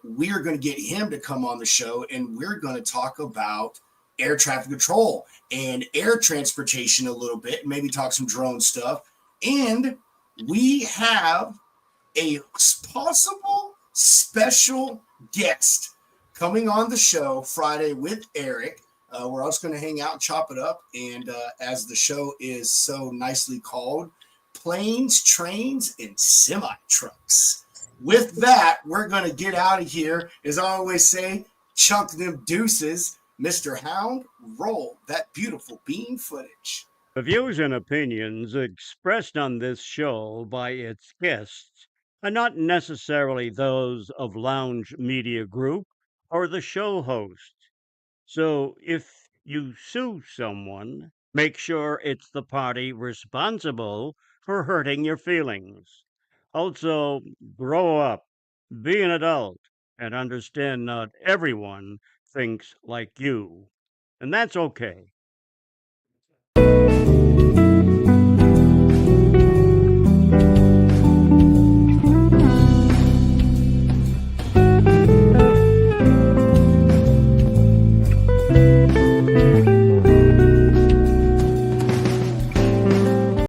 we're going to get him to come on the show, and we're going to talk about air traffic control and air transportation a little bit, maybe talk some drone stuff. And we have a possible special guest coming on the show Friday with Eric. We're also going to hang out and chop it up. And as the show is so nicely called, Planes, Trains, and Semi-Trucks. With that, we're going to get out of here. As I always say, chunk them deuces. Mr. Hound, roll that beautiful bean footage. The views and opinions expressed on this show by its guests are not necessarily those of Lounge Media Group or the show host. So if you sue someone, make sure it's the party responsible for hurting your feelings. Also, grow up, be an adult, and understand not everyone thinks like you. And that's okay.